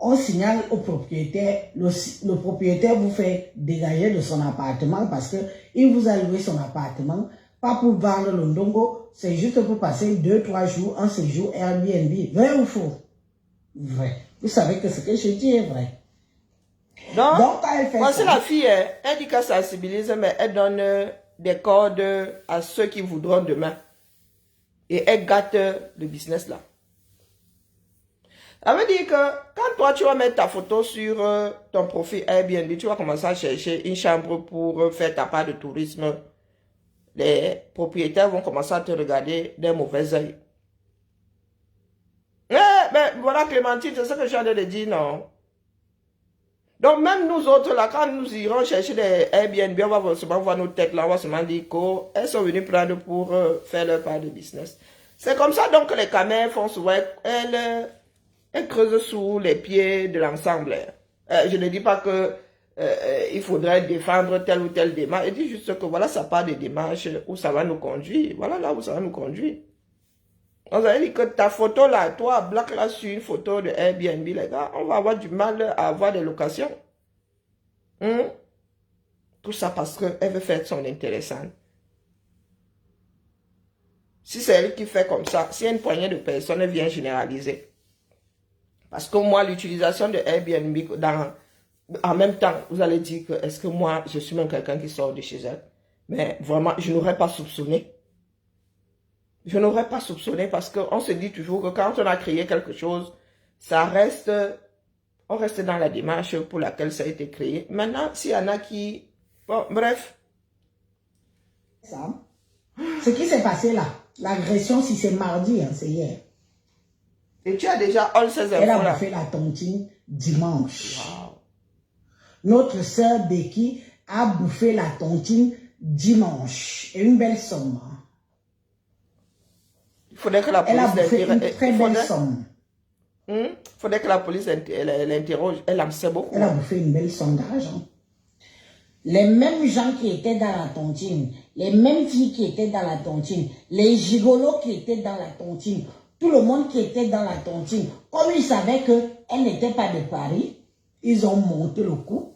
on signale au propriétaire. Le propriétaire vous fait dégager de son appartement parce que il vous a loué son appartement. Pas pour vendre le ndongo, c'est juste pour passer 2-3 jours, un séjour Airbnb. Vrai ou faux? Vrai. Vous savez que ce que je dis est vrai. Donc voici la fille, elle dit qu'elle sensibilise, mais elle donne des codes à ceux qui voudront demain. Et elle gâte le business là. Ça veut dire que quand toi tu vas mettre ta photo sur ton profil Airbnb, tu vas commencer à chercher une chambre pour faire ta part de tourisme. Les propriétaires vont commencer à te regarder d'un mauvais œil. Mais voilà Clémentine, c'est ce que je viens de dire, non? Donc même nous autres là, quand nous irons chercher des Airbnb, on va seulement voir nos têtes là, on va seulement dire qu'elles sont venues prendre pour faire leur part de business. C'est comme ça donc que les caméras font souvent, elles creusent sous les pieds de l'ensemble. Je ne dis pas que il faudrait défendre telle ou telle démarche. Je dis juste que voilà, ça part des démarches où ça va nous conduire. Voilà là où ça va nous conduire. On va dire que ta photo là, toi, black là sur une photo de Airbnb, les gars, on va avoir du mal à avoir des locations. Tout ça parce qu'elle veut faire son intéressant. Si c'est elle qui fait comme ça, si une poignée de personnes vient généraliser. Parce que moi, l'utilisation de Airbnb, en même temps, vous allez dire que est-ce que moi, je suis même quelqu'un qui sort de chez elle. Mais vraiment, je n'aurais pas soupçonné. Je n'aurais pas soupçonné parce qu'on se dit toujours que quand on a créé quelque chose, ça reste, on reste dans la démarche pour laquelle ça a été créé. Maintenant, s'il y en a qui... Bon, bref. Ce qui s'est passé là, l'agression, si c'est mardi, hein, c'est hier. Et tu as déjà all ces infos-là. Elle a bouffé la tontine dimanche. Wow. Notre sœur Becky a bouffé la tontine dimanche. Et une belle somme. Il faudrait que la police faudrait que la police l'interroge. Elle en sait beaucoup. Elle a bouffé une belle somme d'argent. Les mêmes gens qui étaient dans la tontine, les mêmes filles qui étaient dans la tontine, les gigolos qui étaient dans la tontine, tout le monde qui était dans la tontine, comme ils savaient qu'elle n'était pas de Paris, ils ont monté le coup,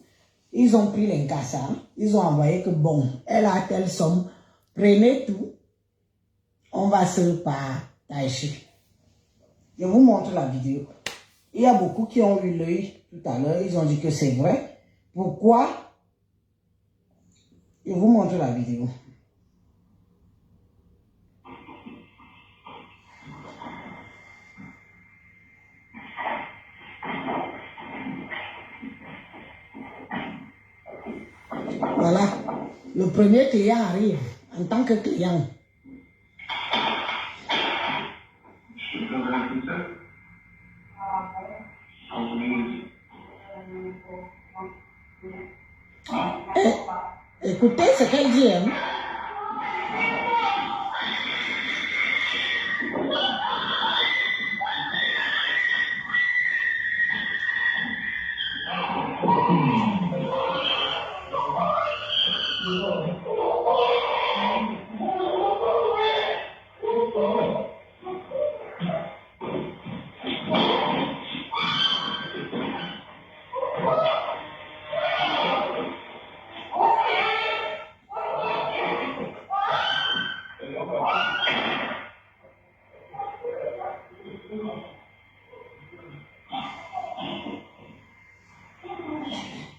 ils ont pris l'incassa, ils ont envoyé que bon, elle a telle somme, prenez tout, on va se partager. Je vous montre la vidéo. Il y a beaucoup qui ont eu l'œil tout à l'heure, ils ont dit que c'est vrai. Pourquoi? Je vous montre la vidéo. Voilà, le premier client arrive en tant que client. Écoutez ce qu'elle dit. Hein?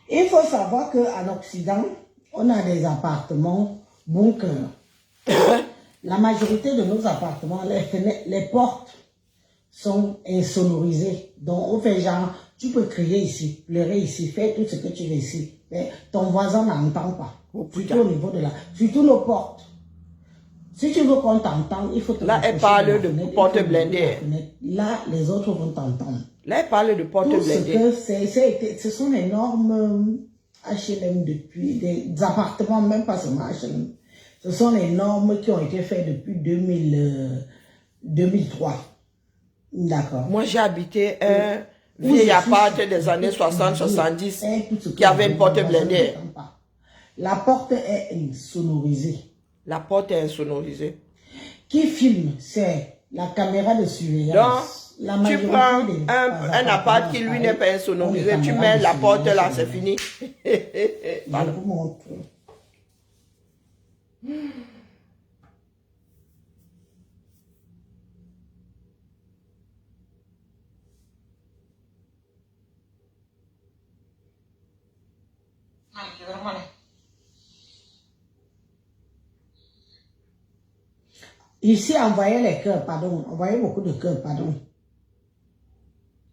Il faut savoir qu'en Occident, on a des appartements bunkers. La majorité de nos appartements, les portes sont insonorisées. Donc, on fait genre, tu peux crier ici, pleurer ici, faire tout ce que tu veux ici. Mais ton voisin n'entend pas. Surtout au niveau de surtout nos portes. Si tu veux qu'on t'entende, il faut te Là, elle parle de porte blindée. Là, les autres vont t'entendre. Là, elle parle de porte blindée. Ce sont les normes HLM depuis, des appartements, même pas seulement HLM. Ce sont les normes qui ont été faites depuis 2003. D'accord. Moi, j'ai habité un vieil appart des années 60-70 qui avait une porte blindée. La porte est insonorisée. La porte est insonorisée. Qui filme, c'est la caméra de surveillance. Donc, tu prends un appart qui lui n'est pas insonorisé, tu mets la porte là, c'est fini. Je vous montre. Ici, envoyez les cœurs, pardon. Envoyez beaucoup de cœurs, pardon.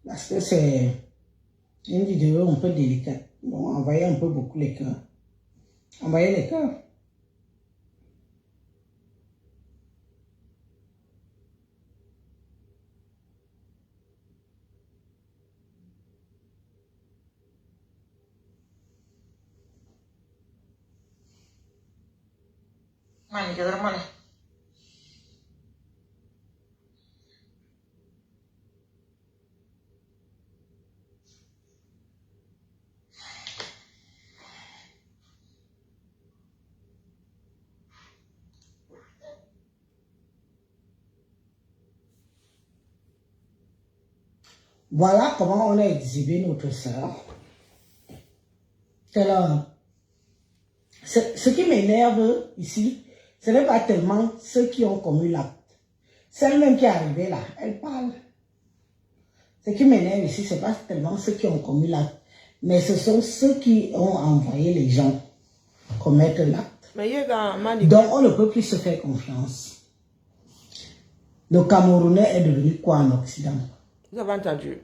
Parce que c'est une vidéo un peu délicate. Bon, envoyez un peu beaucoup les cœurs. Envoyez les cœurs. Voilà comment on a exhibé notre sœur. Ce qui m'énerve ici, ce n'est pas tellement ceux qui ont commis l'acte. Celle-même qui est arrivée là, elle parle. Ce qui m'énerve ici, ce n'est pas tellement ceux qui ont commis l'acte, mais ce sont ceux qui ont envoyé les gens commettre l'acte. Donc on ne peut plus se faire confiance. Le Camerounais est devenu quoi en Occident? Vous avez entendu?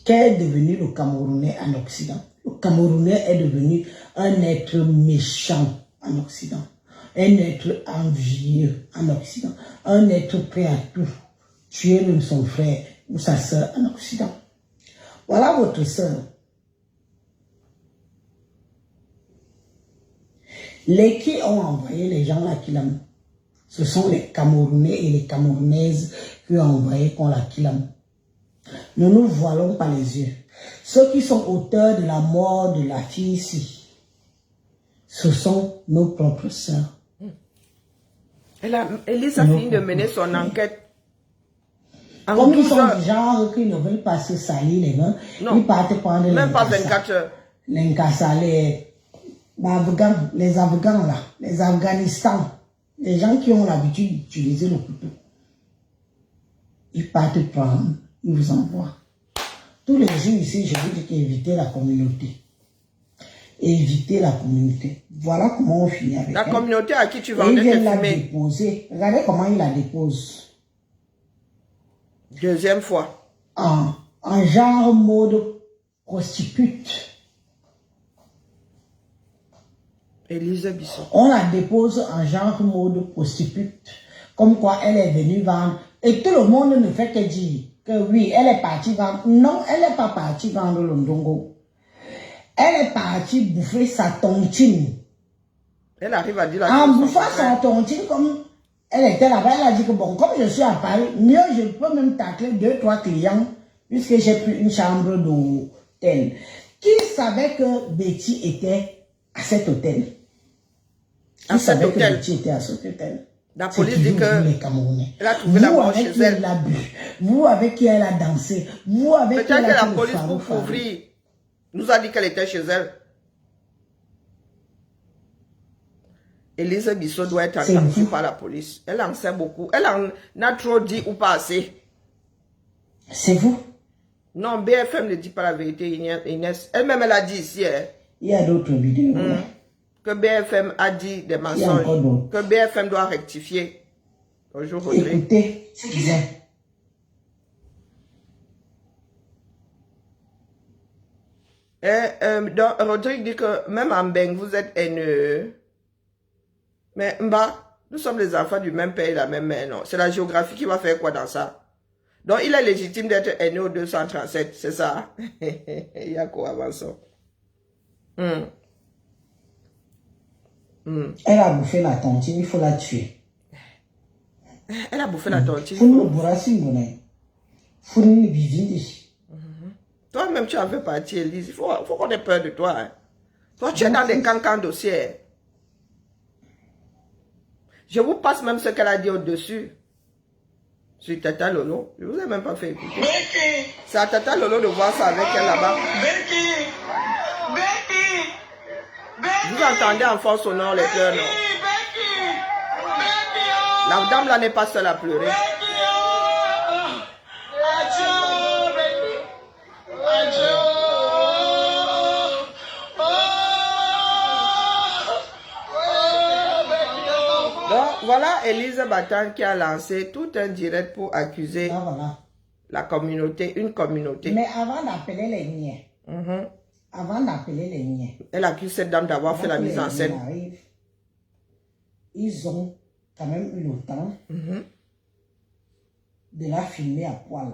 Qu'est devenu le Camerounais en Occident? Le Camerounais est devenu un être méchant en Occident, un être envieux en Occident, un être prêt à tout, tuer même son frère ou sa soeur en Occident. Voilà votre soeur. Les qui ont envoyé les gens là qui l'aiment, ce sont les Camerounais et les Camerounaises qui ont envoyé qu'on la killame. Ne nous voilons pas les yeux. Ceux qui sont auteurs de la mort de la fille ici, ce sont nos propres sœurs. Elise a fini de mener son enquête. Comme ils sont des gens qui ne veulent pas se salir les mains, ils partent prendre même pas 24 heures. Les Afghans là, les Afghanistan, les gens qui ont l'habitude d'utiliser le couteau. Ils partent prendre, ils vous envoient. Tous les jours ici, je vous dis qu'évitez la communauté. Évitez la communauté. Voilà comment on finit avec la elle. Communauté à qui tu vendais tes vient la fumées. déposer. Regardez comment il la dépose. Deuxième fois. En genre mode prostitute. Elise Bissot. On la dépose en genre mode prostitute. Comme quoi elle est venue vendre. Et tout le monde ne fait que dire que oui, elle est partie vendre. Non, elle n'est pas partie vendre le ndongo. Elle est partie bouffer sa tontine. Elle arrive à dire la En bouffant sa tontine, comme elle était là-bas, elle a dit que bon, comme je suis à Paris, mieux je peux même tacler 2-3 clients puisque j'ai pris une chambre d'hôtel. Qui savait que Betty était à cet hôtel? Qui savait que Betty était à cet hôtel? La police dit que elle a trouvé la mort chez elle. Vous avec qui elle a dansé. Vous avec qui elle a peut-être que la police pour couvrir nous a dit qu'elle était chez elle. Elise Bissot doit être entendue par la police. Elle en sait beaucoup. Elle en a trop dit ou pas assez. C'est vous. Non, BFM ne dit pas la vérité, Inès. Elle-même, elle a dit ici, hein, Il y a d'autres vidéos. que BFM a dit des Il y a encore mensonges, d'autres. que BFM doit rectifier. Bonjour, Rodrigue. Écoutez, bien. Donc, Rodrigue dit que même en Beng, vous êtes haineux. Mais Mba, nous sommes les enfants du même père et la même mère, non? C'est la géographie qui va faire quoi dans ça? Donc, il est légitime d'être haineux au 237, c'est ça? Il y a quoi avant ça? Elle a bouffé la tontine, il faut la tuer. Elle a bouffé la tontine. Faut bourrasser, faut une vivre. Toi-même, tu en fais partie, Elise. Il faut qu'on ait peur de toi. Hein. Toi, tu es dans des cancans dossiers. Je vous passe même ce qu'elle a dit au-dessus. Sur Tata Lolo. Je ne vous ai même pas fait écouter. C'est à Tata Lolo de voir ça avec elle là-bas. Vous entendez en fond sonore les pleurs, non? La dame là n'est pas seule à pleurer. Donc voilà Elise Batan qui a lancé tout un direct pour accuser la communauté, une communauté. Mais avant d'appeler les miens, elle accuse cette dame d'avoir fait la mise en scène. Ils ont quand même eu le temps de la filmer à poil.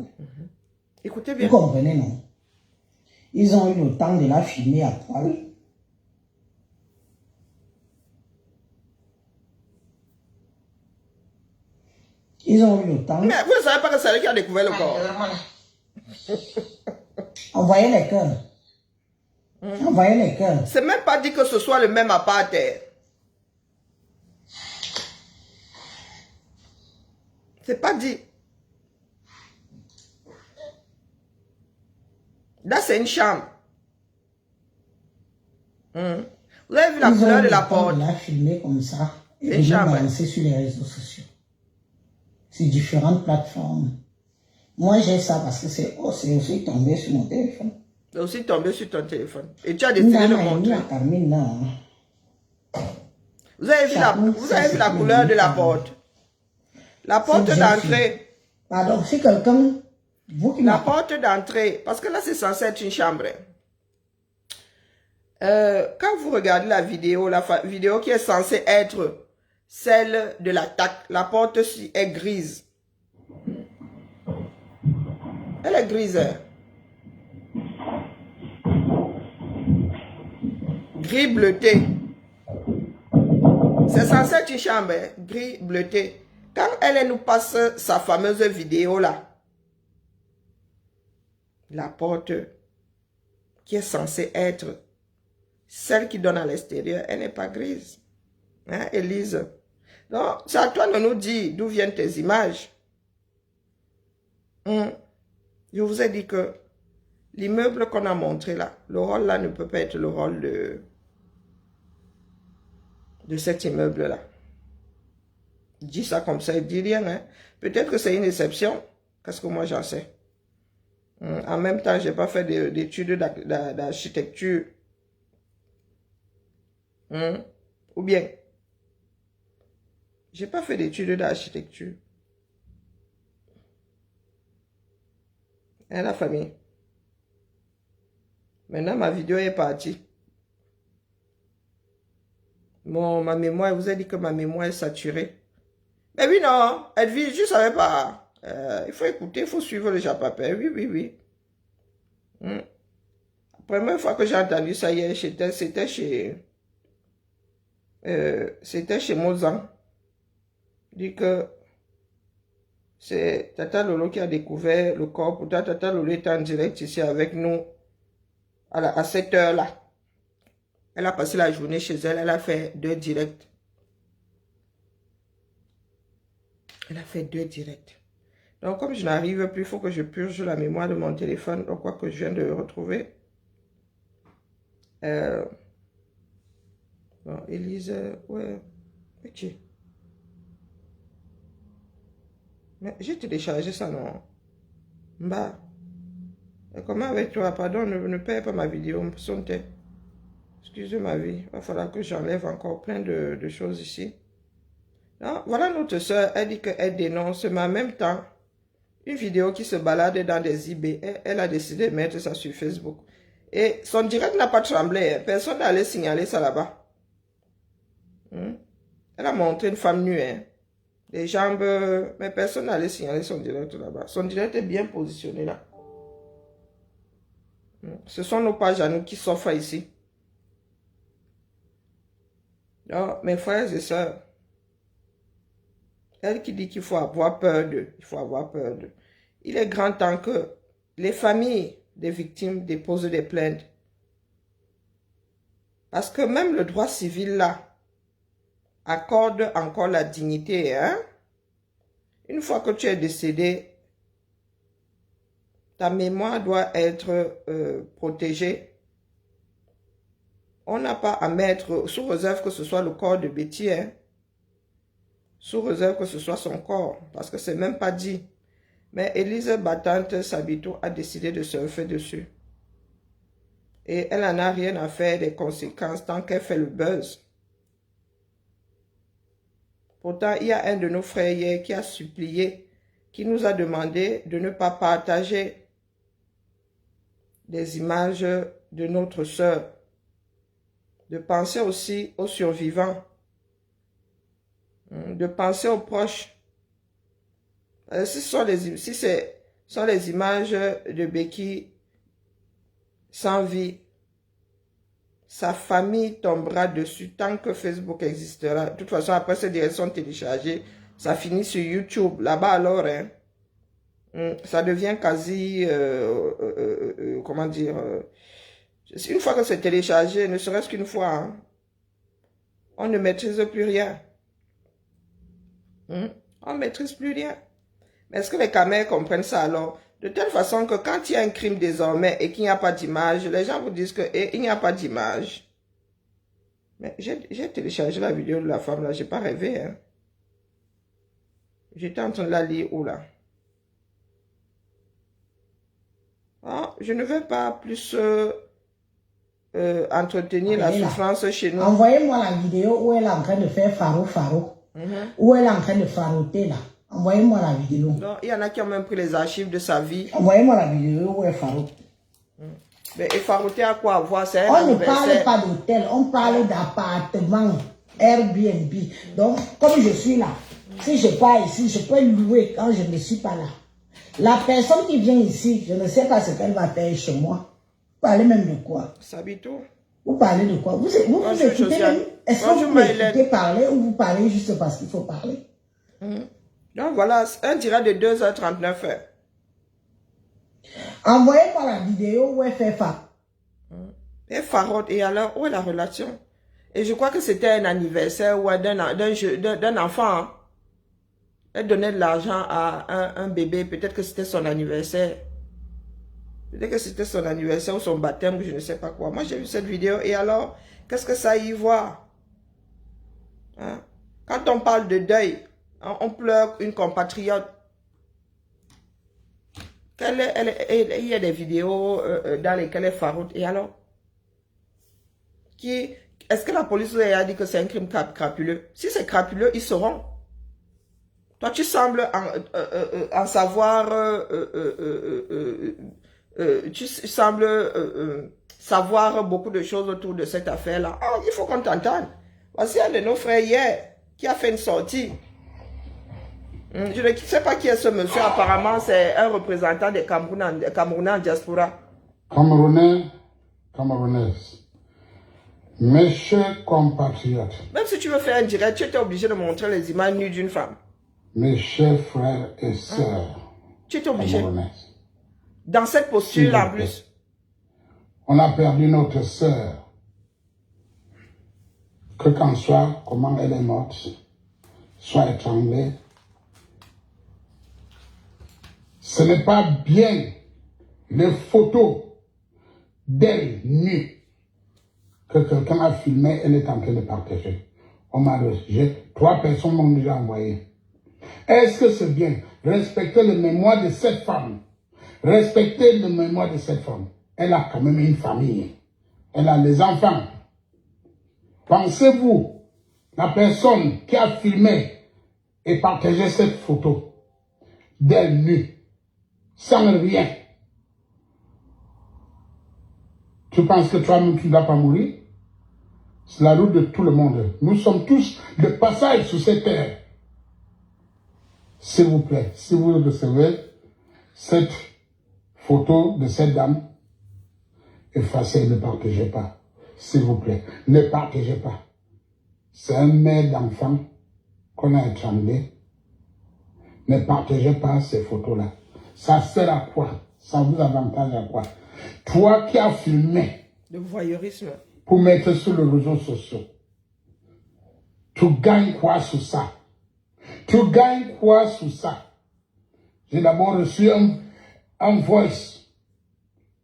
Écoutez bien. Vous comprenez, non? Ils ont eu le temps de la filmer à poil. Ils ont eu le temps. Mais vous ne savez pas que c'est elle qui a découvert le corps. Envoyez les cœurs. Envoyez les cœurs. C'est même pas dit que ce soit le même apartheid. C'est pas dit. Là, c'est une chambre. Vous avez vu la couleur de la porte? Ils ont filmé comme ça. Et une chambre. Balancer sur les réseaux sociaux. Sur différentes plateformes. Moi, j'ai ça parce que c'est aussi tombé sur mon téléphone. C'est aussi tombé sur ton téléphone. Et tu as décidé de montrer. Vous avez vu la couleur de la porte? La porte d'entrée. Pardon, si quelqu'un... La porte d'entrée. Parce que là, c'est censé être une chambre. Quand vous regardez la vidéo qui est censée être celle de l'attaque, la porte est grise. Elle est grise. Gris bleuté. C'est censé être une chambre, gris bleuté. Quand elle nous passe sa fameuse vidéo là, la porte qui est censée être celle qui donne à l'extérieur, elle n'est pas grise. Hein, Élise? Donc, c'est à toi de nous dire d'où viennent tes images. Je vous ai dit que l'immeuble qu'on a montré là, le rôle là ne peut pas être le rôle de cet immeuble là. Je dis ça comme ça, il dit rien. Hein. Peut-être que c'est une exception. Qu'est-ce que moi j'en sais? En même temps, je n'ai pas fait d'études d'architecture. Ou bien, je n'ai pas fait d'études d'architecture. Hein, la famille. Maintenant, ma vidéo est partie. Ma mémoire, vous avez dit que ma mémoire est saturée. Mais oui, non, Edwige, je ne savais pas. Il faut écouter, il faut suivre le Japapé. Oui. La première fois que j'ai entendu ça hier, c'était chez Mozan. Il dit que c'est Tata Lolo qui a découvert le corps. Pourtant, Tata Lolo est en direct ici avec nous à cette heure-là. Elle a passé la journée chez elle, elle a fait 2 directs. Elle a fait 2 directs. Donc, comme je n'arrive plus, il faut que je purge la mémoire de mon téléphone. Donc, quoi que je viens de retrouver. Bon, Élise, ouais. Ok. Mais j'ai téléchargé ça, non? Bah. Comment avec toi? Pardon, ne perds pas ma vidéo. Excusez ma vie. Il va falloir que j'enlève encore plein de choses ici. Non, voilà notre soeur. Elle dit qu'elle dénonce, mais en même temps, une vidéo qui se balade dans des IB. Elle a décidé de mettre ça sur Facebook. Et son direct n'a pas tremblé. Personne n'a allé signaler ça là-bas. Elle a montré une femme nue. Les jambes, mais personne n'a allé signaler son direct là-bas. Son direct est bien positionné là. Ce sont nos pages à nous qui s'offrent ici. Non, mes frères et sœurs, elle qui dit qu'il faut avoir peur d'eux, il faut avoir peur d'eux. Il est grand temps que les familles des victimes déposent des plaintes. Parce que même le droit civil là accorde encore la dignité. Une fois que tu es décédé, ta mémoire doit être protégée. On n'a pas à mettre, sous réserve que ce soit le corps de Betty, sous réserve que ce soit son corps, parce que c'est même pas dit. Mais Élise Battante Sabito a décidé de surfer dessus. Et elle n'en a rien à faire des conséquences tant qu'elle fait le buzz. Pourtant, il y a un de nos frères hier qui a supplié, qui nous a demandé de ne pas partager des images de notre sœur. De penser aussi aux survivants, de penser aux proches. Si ce sont les images de Becky sans vie, sa famille tombera dessus tant que Facebook existera. De toute façon, après ces directions téléchargées, ça finit sur YouTube. Là-bas alors, ça devient quasi, comment dire... une fois que c'est téléchargé, ne serait-ce qu'une fois, on ne maîtrise plus rien. On ne maîtrise plus rien. Mais est-ce que les caméras comprennent ça alors? De telle façon que quand il y a un crime désormais et qu'il n'y a pas d'image, les gens vous disent qu'il n'y a pas d'image. Mais j'ai téléchargé la vidéo de la femme là, j'ai pas rêvé. J'étais en train de la lire où là? Je ne veux pas plus... entretenir la souffrance chez nous. Envoyez-moi la vidéo où elle est en train de faire faro. Où elle est en train de faroter là. Envoyez-moi la vidéo. Non, il y en a qui ont même pris les archives de sa vie. Envoyez-moi la vidéo où elle farote. Mais et faroter à quoi avoir? On ne parle pas d'hôtel, on parle d'appartement, Airbnb. Donc, comme je suis là, si je pars ici, je peux louer quand je ne suis pas là. La personne qui vient ici, je ne sais pas ce qu'elle va faire chez moi. Vous parlez même de quoi? Sabito. Vous parlez de quoi? Vous écoutez même? Est-ce que vous m'écoutez parler ou vous parlez juste parce qu'il faut parler? Donc voilà, un direct de 2h39. Envoyez-moi la vidéo où elle fait fa. Elle farote. Et alors, où est la relation? Et je crois que c'était un anniversaire d'un enfant. Elle donnait de l'argent à un bébé. Peut-être que c'était son anniversaire. Peut-être que c'était son anniversaire ou son baptême ou je ne sais pas quoi. Moi, j'ai vu cette vidéo. Et alors, qu'est-ce que ça y voit? Quand on parle de deuil, on pleure une compatriote. Il y a des vidéos dans lesquelles elle faroute. Et alors? Est-ce que la police a dit que c'est un crime crapuleux? Si c'est crapuleux, ils sauront. Toi, tu sembles en savoir... tu sembles savoir beaucoup de choses autour de cette affaire-là. Il faut qu'on t'entende. Voici un de nos frères hier qui a fait une sortie. Je ne sais pas qui est ce monsieur. Apparemment, c'est un représentant des Camerounais en diaspora. Camerounaises. Mes chers compatriotes. Même si tu veux faire un direct, tu étais obligé de montrer les images nues d'une femme. Mes chers frères et sœurs. Tu étais obligé. Dans cette posture-là, en plus. On a perdu notre sœur. Que qu'en soit, comment elle est morte, soit étranglée. Ce n'est pas bien les photos d'elle nue que quelqu'un a filmé, elle est en train de partager. On m'a rejeté. 3 personnes m'ont déjà envoyé. Est-ce que c'est bien? Respecter la mémoire de cette femme. Respectez le mémoire de cette femme. Elle a quand même une famille. Elle a les enfants. Pensez-vous, la personne qui a filmé et partagé cette photo d'elle nue, sans rien, tu penses que toi-même tu ne dois pas mourir? C'est la route de tout le monde. Nous sommes tous de passage sur cette terre. S'il vous plaît, si vous recevez cette photo de cette dame, effacez, ne partagez pas. S'il vous plaît, ne partagez pas. C'est un mère d'enfant qu'on a étranglé. Ne partagez pas ces photos-là. Ça sert à quoi? Ça vous avantage à quoi? Toi qui as filmé Le voyeurisme. pour mettre sur les réseaux sociaux, tu gagnes quoi sur ça? Tu gagnes quoi sur ça? J'ai d'abord reçu un voice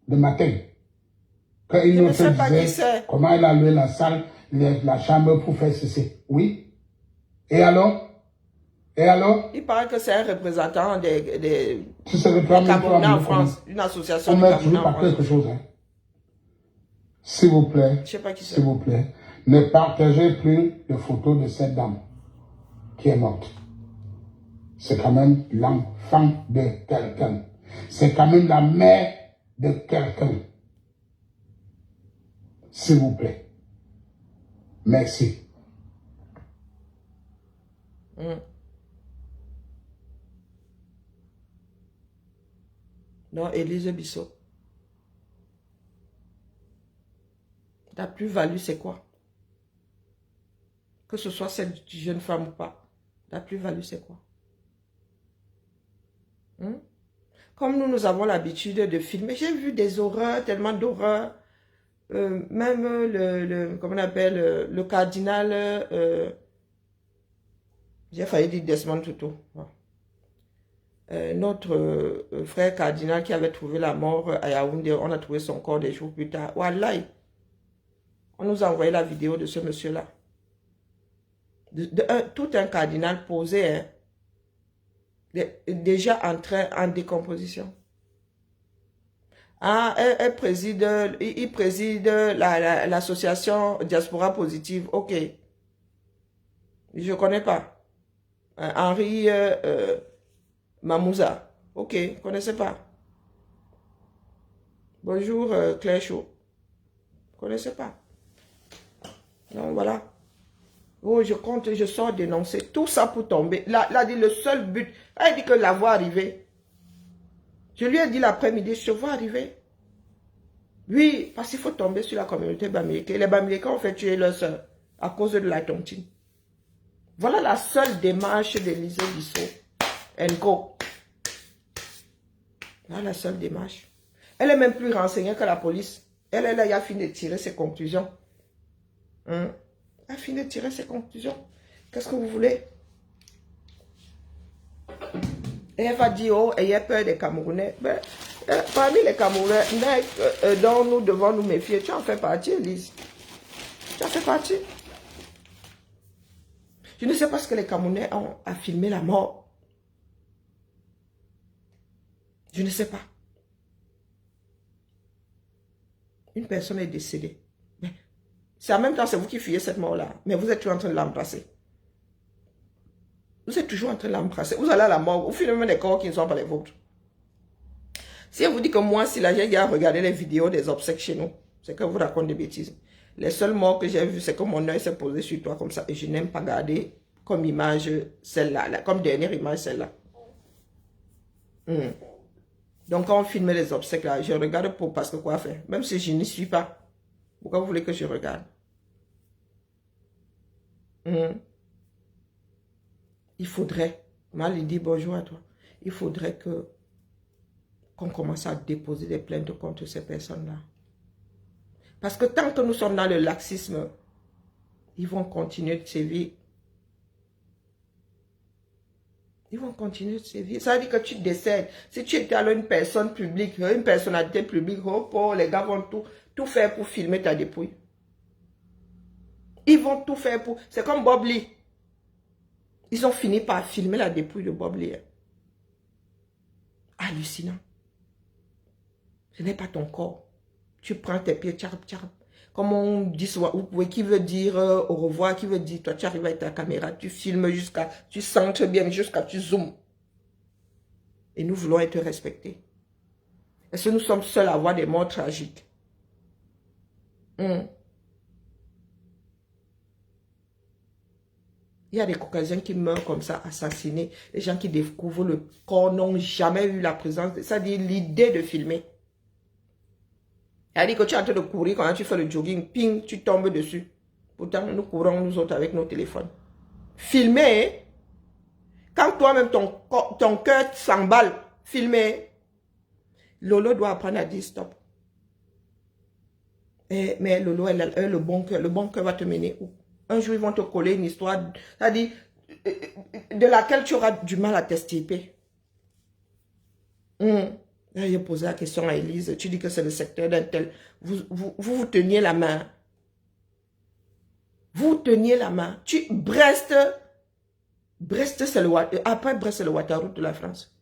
de matin. Quand il nous disait comment il a loué la salle, la chambre pour faire ceci. Oui. Et alors? Et alors? Il paraît que c'est un représentant des Camerounais en France. Une association de Camerounais en France. quelque chose, hein? S'il vous plaît. Je sais pas qui c'est. S'il vous plaît. Ne partagez plus de photos de cette dame qui est morte. C'est quand même l'enfant de quelqu'un. C'est quand même la mère de quelqu'un. S'il vous plaît. Merci. Non, Élise Bissot. La plus-value, c'est quoi? Que ce soit cette jeune femme ou pas. La plus-value, c'est quoi? Comme nous avons l'habitude de filmer, j'ai vu des horreurs, tellement d'horreurs. Même comment on appelle, le cardinal, j'ai failli dire Desmond Tutu. Notre frère cardinal qui avait trouvé la mort à Yaoundé, on a trouvé son corps des jours plus tard. Wallahi, on nous a envoyé la vidéo de ce monsieur-là. Tout un cardinal posé, hein, déjà en décomposition. Ah, il préside l'association Diaspora Positive. Ok. Je ne connais pas. Henri Mamouza. Ok, je ne connaissais pas. Bonjour Claire Chaud. Je ne connaissais pas. Donc voilà. Oh, je compte, je sors dénoncer. Tout ça pour tomber. Là, dit le seul but. Elle dit que la voix arriver. Je lui ai dit l'après-midi, je vois arriver. Oui, parce qu'il faut tomber sur la communauté bamileke. Les bamileke ont fait tuer leur soeur à cause de la tontine. Voilà la seule démarche d'Élise Bissot. Enco. Voilà la seule démarche. Elle est même plus renseignée que la police. Elle a fini de tirer ses conclusions. Elle a fini de tirer ses conclusions. Qu'est-ce que vous voulez? Et elle va dire, oh, ayez peur des Camerounais. Ben, parmi les Camerounais dont nous devons nous méfier, tu en fais partie, Elise. Tu en fais partie. Je ne sais pas ce que les Camerounais ont à filmer la mort. Je ne sais pas. Une personne est décédée. C'est en même temps, c'est vous qui fuyez cette mort-là. Mais vous êtes toujours en train de l'embrasser. Vous êtes toujours en train de l'embrasser. Vous allez à la mort. Vous filmez même des corps qui ne sont pas les vôtres. Si elle vous dit que moi, si la gente a regardé les vidéos des obsèques chez nous, c'est que vous racontez des bêtises. Les seuls morts que j'ai vus, c'est que mon œil s'est posé sur toi comme ça. Et je n'aime pas garder comme image celle-là. Comme dernière image celle-là. Donc quand on filme les obsèques là, je regarde parce que quoi faire. Même si je n'y suis pas. Pourquoi vous voulez que je regarde? Il faudrait, Mal dit bonjour à toi, il faudrait qu'on commence à déposer des plaintes contre ces personnes-là. Parce que tant que nous sommes dans le laxisme, ils vont continuer de sévir. Ils vont continuer de sévir. Ça veut dire que tu décèdes. Si tu étais alors une personne publique, une personnalité publique, les gars vont tout faire pour filmer ta dépouille. Ils vont tout faire pour... C'est comme Bob Lee. Ils ont fini par filmer la dépouille de Bob Lee. Hallucinant. Ce n'est pas ton corps. Tu prends tes pieds, tcharp, tcharp. Comme on dit souvent, vous pouvez, qui veut dire au revoir, qui veut dire, toi tu arrives avec ta caméra, tu filmes jusqu'à, tu centres bien, jusqu'à tu zoomes. Et nous voulons être respectés. Est-ce que nous sommes seuls à avoir des morts tragiques? Il y a des Caucasiens qui meurent comme ça, assassinés. Les gens qui découvrent le corps n'ont jamais eu la présence, c'est-à-dire l'idée de filmer. C'est-à-dire que tu es en train de courir, quand tu fais le jogging, ping, tu tombes dessus. Pourtant, nous courons nous autres avec nos téléphones. Filmer, quand toi-même ton cœur s'emballe, filmer, Lolo doit apprendre à dire stop. Mais Lolo, elle a le bon cœur va te mener où? Un jour, ils vont te coller une histoire, c'est-à-dire, de laquelle tu auras du mal à t'extirper. J'ai posé la question à Élise, tu dis que c'est le secteur d'un tel. Vous teniez la main. Vous teniez la main. Brest, c'est le après Brest, c'est le Waterloo de la France.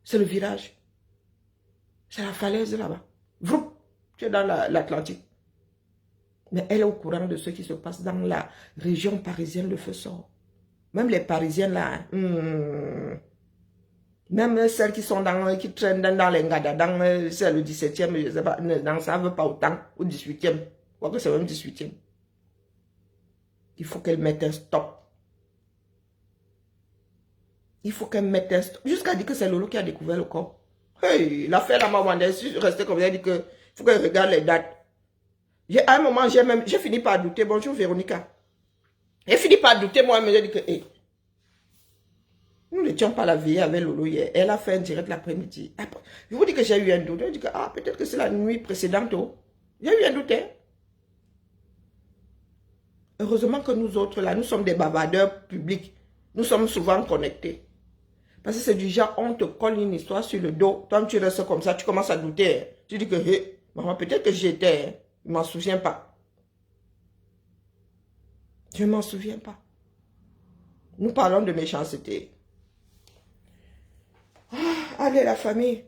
C'est le virage. C'est la falaise là-bas. Tu es dans l'Atlantique. Mais elle est au courant de ce qui se passe dans la région parisienne, le feu sort. Même les Parisiens là, même celles qui traînent dans les Ngada, c'est le 17e, je ne sais pas, dans ça ne veut pas autant, au 18e. Je crois que c'est même 18e. Il faut qu'elle mette un stop. Il faut qu'elle mette un stop. Jusqu'à dire que c'est Lolo qui a découvert le corps. Hey, l'affaire là, maman, je suis restée comme ça, dit que faut qu'elle regarde les dates. À un moment, j'ai fini par douter. Bonjour Véronica. J'ai fini par douter, moi, mais j'ai dit que, hey, nous n'étions pas la veille avec Lolo hier. Elle a fait un direct l'après-midi. Je vous dis que j'ai eu un doute. Je dis que, peut-être que c'est la nuit précédente. J'ai eu un doute. Hein? Heureusement que nous autres, là, nous sommes des bavardeurs publics. Nous sommes souvent connectés. Parce que c'est du genre, on te colle une histoire sur le dos. Toi, tu restes comme ça, tu commences à douter. Hein? Tu dis que, hey, maman, peut-être que j'étais. Hein? Je ne m'en souviens pas. Je ne m'en souviens pas. Nous parlons de méchanceté. Allez, la famille.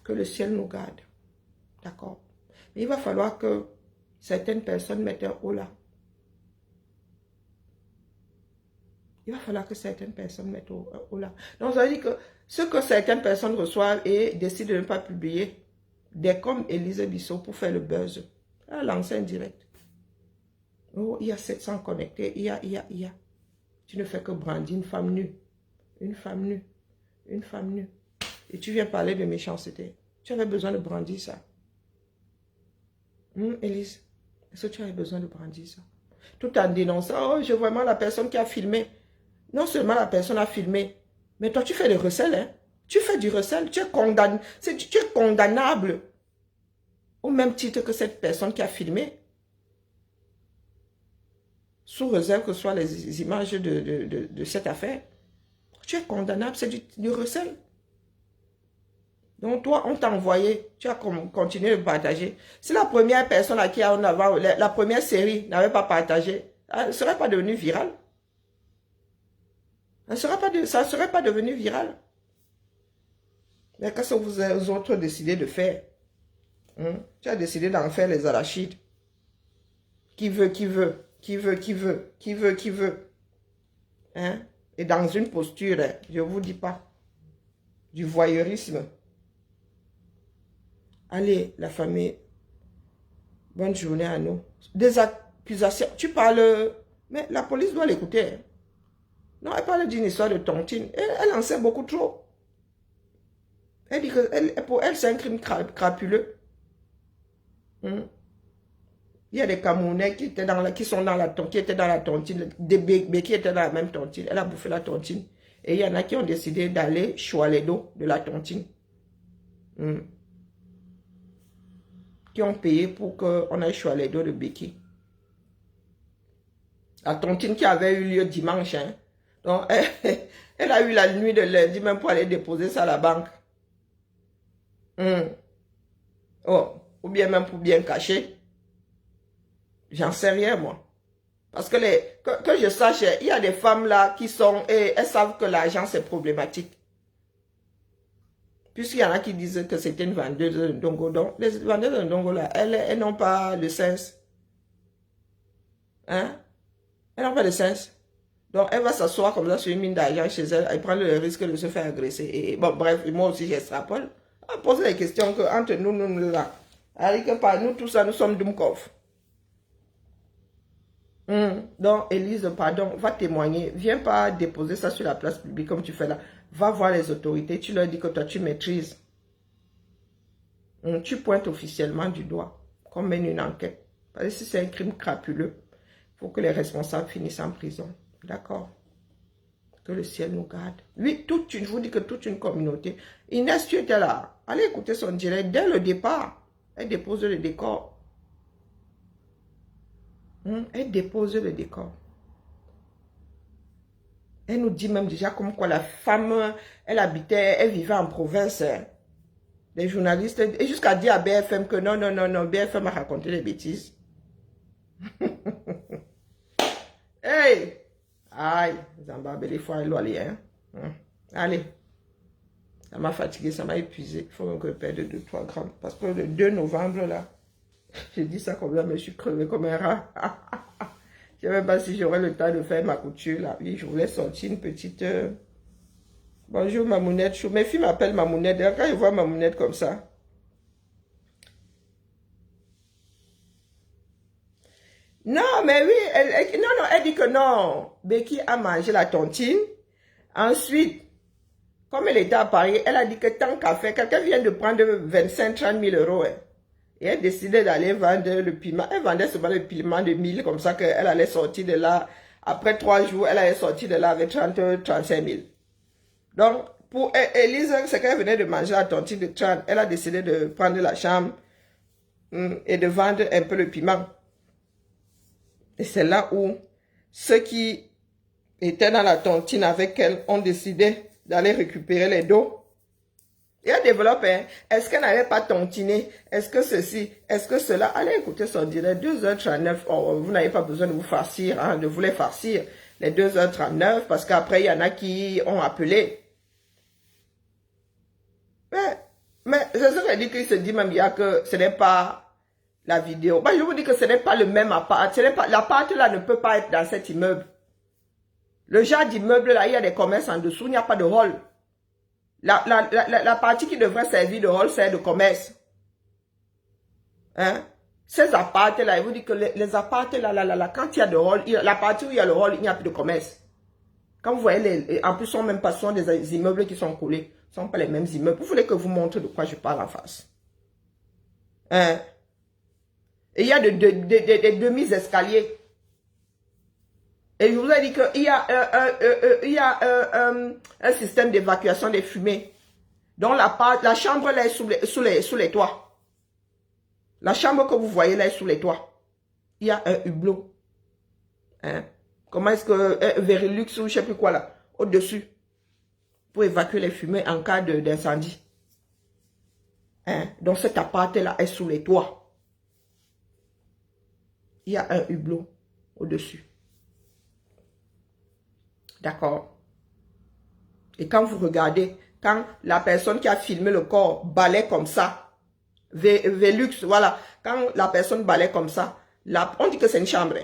Que le ciel nous garde. D'accord. Mais il va falloir que certaines personnes mettent un haut là. Il va falloir que certaines personnes mettent un haut là. Donc, ça veut dire que ce que certaines personnes reçoivent et décident de ne pas publier, des comme Élise Bissot pour faire le buzz. Elle a lancé un direct. Oh, il y a 700 connectés. Il y a. Tu ne fais que brandir une femme nue. Une femme nue. Une femme nue. Et tu viens parler de méchanceté. Tu avais besoin de brandir ça. Élise, est-ce que tu avais besoin de brandir ça? Tout en dénonçant, oh, je vois vraiment la personne qui a filmé. Non seulement la personne a filmé, mais toi tu fais des recels, hein? Tu fais du recel, tu es condamnable. Au même titre que cette personne qui a filmé. Sous réserve que ce soit les images de cette affaire. Tu es condamnable, c'est du recel. Donc toi, on t'a envoyé, tu as continué de partager. Si la première personne à qui on avait, la première série n'avait pas partagé, elle ne serait pas devenue virale. Ça ne serait pas devenu viral. Mais qu'est-ce que vous autres décidez de faire? Tu as décidé d'en faire les arachides. Qui veut? Hein? Et dans une posture, je ne vous dis pas, du voyeurisme. Allez, la famille, bonne journée à nous. Des accusations, tu parles, mais la police doit l'écouter. Non, elle parle d'une histoire de tontine. Elle en sait beaucoup trop. Elle dit que pour elle, c'est un crime crapuleux. Il y a des Camerounais qui étaient qui étaient dans la tontine, des bébés qui étaient dans la même tontine. Elle a bouffé la tontine. Et il y en a qui ont décidé d'aller choiler l'eau de la tontine. Qui ont payé pour qu'on aille choiler l'eau de Béki. La tontine qui avait eu lieu dimanche. Hein. Donc, elle a eu la nuit de lundi même pour aller déposer ça à la banque. Oh, ou bien même pour bien cacher. J'en sais rien, moi. Parce que que je sache, il y a des femmes là qui sont, et elles savent que l'argent c'est problématique. Puisqu'il y en a qui disent que c'était une vendeuse de Ndongo. Donc, les vendeuses de Ndongo, là, elles n'ont pas le sens. Hein? Elles n'ont pas de sens. Donc, elle va s'asseoir comme ça sur une mine d'argent chez elle et prendre le risque de se faire agresser. Et bon, bref, moi aussi, j'extrapole. On pose les questions que entre nous là. Alors que par nous, tout ça, nous sommes Dumkov. Donc, Élise, pardon, va témoigner. Viens pas déposer ça sur la place publique comme tu fais là. Va voir les autorités. Tu leur dis que toi, tu maîtrises. Tu pointes officiellement du doigt. Qu'on mène une enquête. Parce que si c'est un crime crapuleux, il faut que les responsables finissent en prison. D'accord? Que le ciel nous garde. Oui, je vous dis que toute une communauté. Inès, tu étais là. Allez écouter son direct. Dès le départ, elle dépose le décor. Elle dépose le décor. Elle nous dit même déjà comme quoi la femme, elle vivait en province. Les journalistes, et jusqu'à dire à BFM que non, BFM a raconté des bêtises. Hey! Aïe, Zambabé, les fois, elle aller, hein. Allez. Ça m'a fatigué, ça m'a épuisé. Il faut que je perde 2-3 grammes. Parce que le 2 novembre, là, j'ai dit ça comme ça, mais je suis crevé comme un rat. Je ne sais même pas si j'aurai le temps de faire ma couture, là. Oui, je voulais sortir une petite... Bonjour, Mamounette Chou. Mes filles m'appellent Mamounette. Quand ils voient Mamounette comme ça... Non, mais oui, elle dit que non. Becky a mangé la tontine. Ensuite, comme elle était à Paris, elle a dit que tant qu'à faire, quelqu'un vient de prendre 25-30 000 euros. Et elle décidait d'aller vendre le piment. Elle vendait seulement le piment de 1000, comme ça qu'elle allait sortir de là. Après 3 jours, elle allait sortir de là avec 30-35 000. Donc, pour Élise, c'est qu'elle venait de manger la tontine de 30. Elle a décidé de prendre la chambre et de vendre un peu le piment. Et c'est là où ceux qui étaient dans la tontine avec elle ont décidé d'aller récupérer les dos. Et elle développe, hein, est-ce qu'elle n'avait pas tontiné? Est-ce que ceci? Est-ce que cela? Allez écouter son direct, 2h39. Oh, vous n'avez pas besoin de vous farcir, hein, de vous les farcir. Les 2h39, parce qu'après, il y en a qui ont appelé. Mais c'est ce qu'elle dit qu'il se dit même, il y a que ce n'est pas la vidéo. Bah, je vous dis que ce n'est pas le même appart. L'appart là ne peut pas être dans cet immeuble. Le genre d'immeuble là, il y a des commerces en dessous, il n'y a pas de hall. La partie qui devrait servir de hall, c'est de commerce. Hein? Ces apparts là, il vous dit que les apparts là, quand il y a de hall, la partie où il y a le hall, il n'y a plus de commerce. Quand vous voyez, en plus, ce sont des immeubles qui sont collés. Ce ne sont pas les mêmes immeubles. Vous voulez que je vous montre de quoi je parle en face. Hein? Et il y a des demi-escaliers. Et je vous ai dit qu'il y a un système d'évacuation des fumées. Donc la chambre là est sous les toits. La chambre que vous voyez là est sous les toits. Il y a un hublot. Hein? Comment est-ce que Verilux ou je ne sais plus quoi là, au-dessus, pour évacuer les fumées en cas d'incendie. Hein? Donc cet appart là est sous les toits. Il y a un hublot au-dessus. D'accord? Et quand vous regardez, quand la personne qui a filmé le corps balaie comme ça, Velux, voilà, quand la personne balaie comme ça, on dit que c'est une chambre.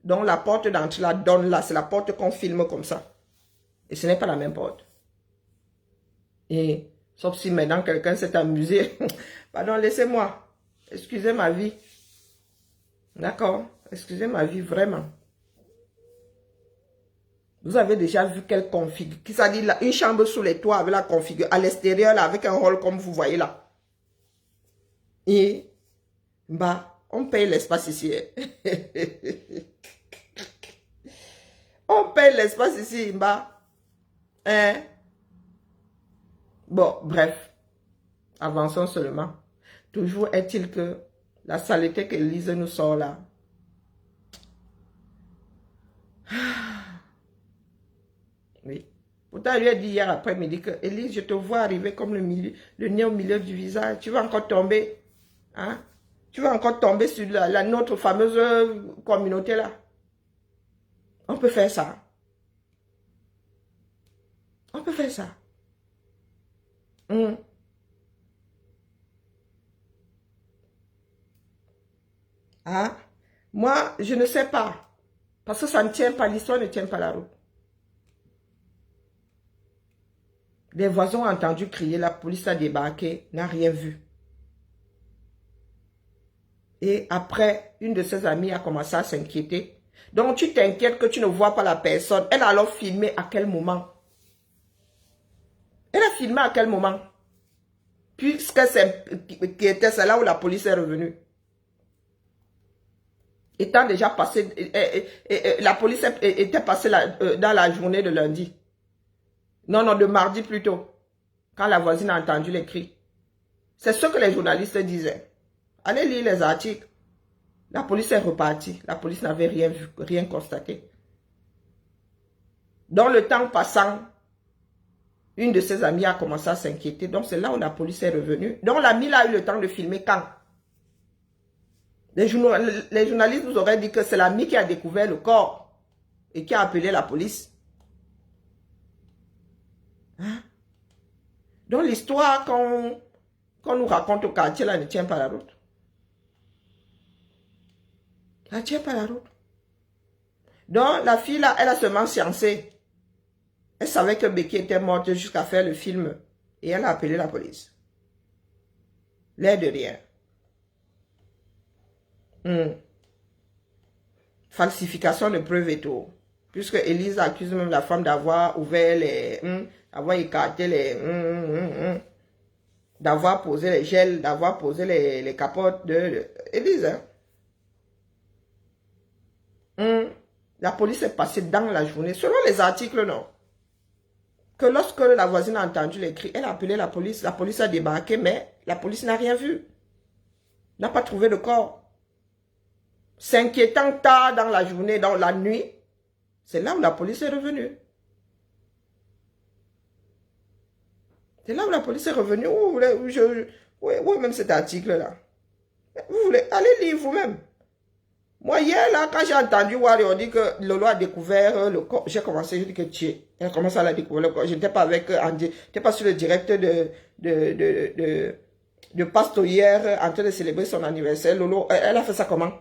Donc la porte d'entrée là donne là, c'est la porte qu'on filme comme ça. Et ce n'est pas la même porte. Et sauf si maintenant quelqu'un s'est amusé. Pardon, laissez-moi. Excusez ma vie. D'accord? Excusez ma vie, vraiment. Vous avez déjà vu quelle config. Qui ça dit là, une chambre sous les toits avec la config. À l'extérieur, là, avec un hall comme vous voyez là. Et, bah, on paye l'espace ici. On paye l'espace ici, bah. Hein? Bon, bref. Avançons seulement. Toujours est-il que la saleté que Lise nous sort là. Oui. Pourtant, elle lui a dit hier après-midi que Élise, je te vois arriver comme le nez au milieu du visage. Tu vas encore tomber. Hein? Tu vas encore tomber sur notre fameuse communauté là. On peut faire ça. On peut faire ça. Hein? Moi, je ne sais pas. Parce que ça ne tient pas, l'histoire ne tient pas la route. Les voisins ont entendu crier, la police a débarqué, n'a rien vu. Et après, une de ses amies a commencé à s'inquiéter. Donc, tu t'inquiètes que tu ne vois pas la personne. Elle a alors filmé à quel moment? Elle a filmé à quel moment? Puisque c'est là où la police est revenue. Étant déjà passé, la police était passée dans la journée de lundi. Non, de mardi plutôt. Quand la voisine a entendu les cris. C'est ce que les journalistes disaient. Allez lire les articles. La police est repartie. La police n'avait rien vu, rien constaté. Dans le temps passant, une de ses amies a commencé à s'inquiéter. Donc c'est là où la police est revenue. Donc l'amie a eu le temps de filmer quand? Les journalistes nous auraient dit que c'est l'ami qui a découvert le corps et qui a appelé la police. Hein? Donc l'histoire qu'on nous raconte au quartier là ne tient pas la route. Elle ne tient pas la route. Donc la fille là, elle a seulement sciencé. Elle savait que Becky était morte jusqu'à faire le film. Et elle a appelé la police. L'air de rien. Falsification de preuves et tout. Puisque Elise accuse même la femme d'avoir ouvert les... d'avoir écarté les... d'avoir posé les gels, d'avoir posé les capotes de Elise. La police est passée dans la journée. Selon les articles, non. Que lorsque la voisine a entendu les cris, elle a appelé la police a débarqué, mais la police n'a rien vu. N'a pas trouvé le corps. S'inquiétant tard dans la journée, dans la nuit, c'est là où la police est revenue. C'est là où la police est revenue. Oui, même cet article-là. Vous voulez, allez lire vous-même. Moi, hier, là, quand j'ai entendu Wari, on dit que Lolo a découvert le corps, j'ai commencé, je dis que tu es. Elle a commencé à la découvrir le corps. Je n'étais pas avec Andy, je n'étais pas sur le direct de Pasto hier, en train de célébrer son anniversaire. Lolo, elle a fait ça comment?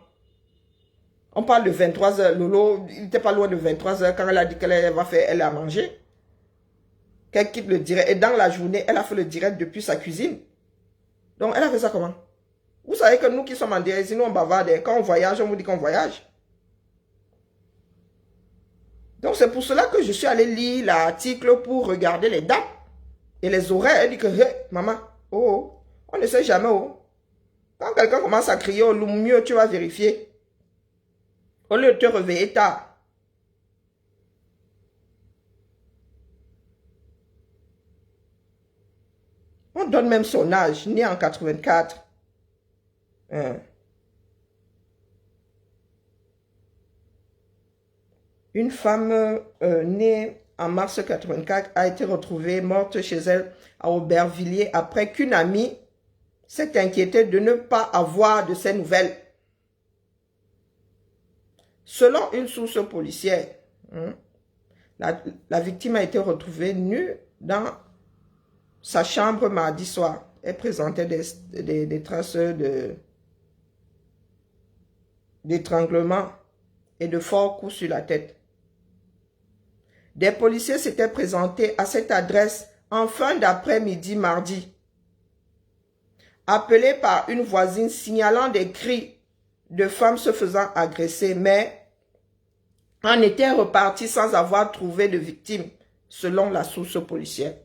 On parle de 23h. Lolo, il n'était pas loin de 23h quand elle a dit qu'elle va faire, elle a mangé. Qu'elle quitte le direct. Et dans la journée, elle a fait le direct depuis sa cuisine. Donc, elle a fait ça comment? Vous savez que nous qui sommes en direct, sinon on bavarde. Quand on voyage, on vous dit qu'on voyage. Donc, c'est pour cela que je suis allé lire l'article pour regarder les dates et les horaires. Elle dit que, hey, maman, on ne sait jamais. Quand quelqu'un commence à crier, le mieux tu vas vérifier. Au lieu de te réveiller tard. On donne même son âge, né en 84. Une femme née en mars 84 a été retrouvée morte chez elle à Aubervilliers après qu'une amie s'est inquiétée de ne pas avoir de ses nouvelles. Selon une source policière, la victime a été retrouvée nue dans sa chambre mardi soir. Elle présentait des traces d'étranglement et de forts coups sur la tête. Des policiers s'étaient présentés à cette adresse en fin d'après-midi mardi, appelés par une voisine signalant des cris de femmes se faisant agresser, mais en étaient repartis sans avoir trouvé de victimes, selon la source policière.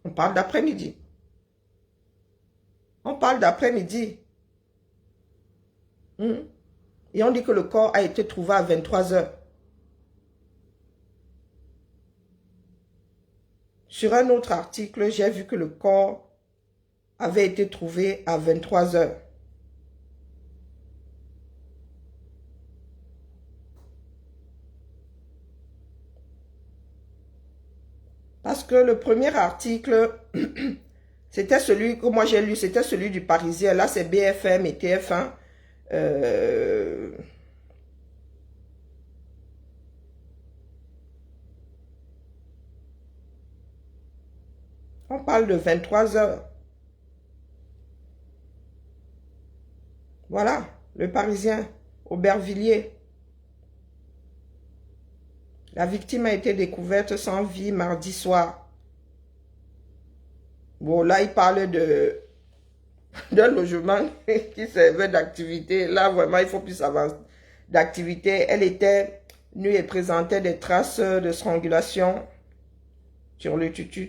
On parle d'après-midi. On parle d'après-midi. Et on dit que le corps a été trouvé à 23h. Sur un autre article, j'ai vu que le corps avait été trouvé à 23h. Parce que le premier article, c'était celui que moi j'ai lu, c'était celui du Parisien. Là, c'est BFM et TF1. On parle de 23h. Voilà, le Parisien, Aubervilliers. La victime a été découverte sans vie mardi soir. Bon, là, il parle d'un logement qui servait d'activité. Là, vraiment, il faut plus avancer d'activité. Elle était nue et présentait des traces de strangulation sur le tutu.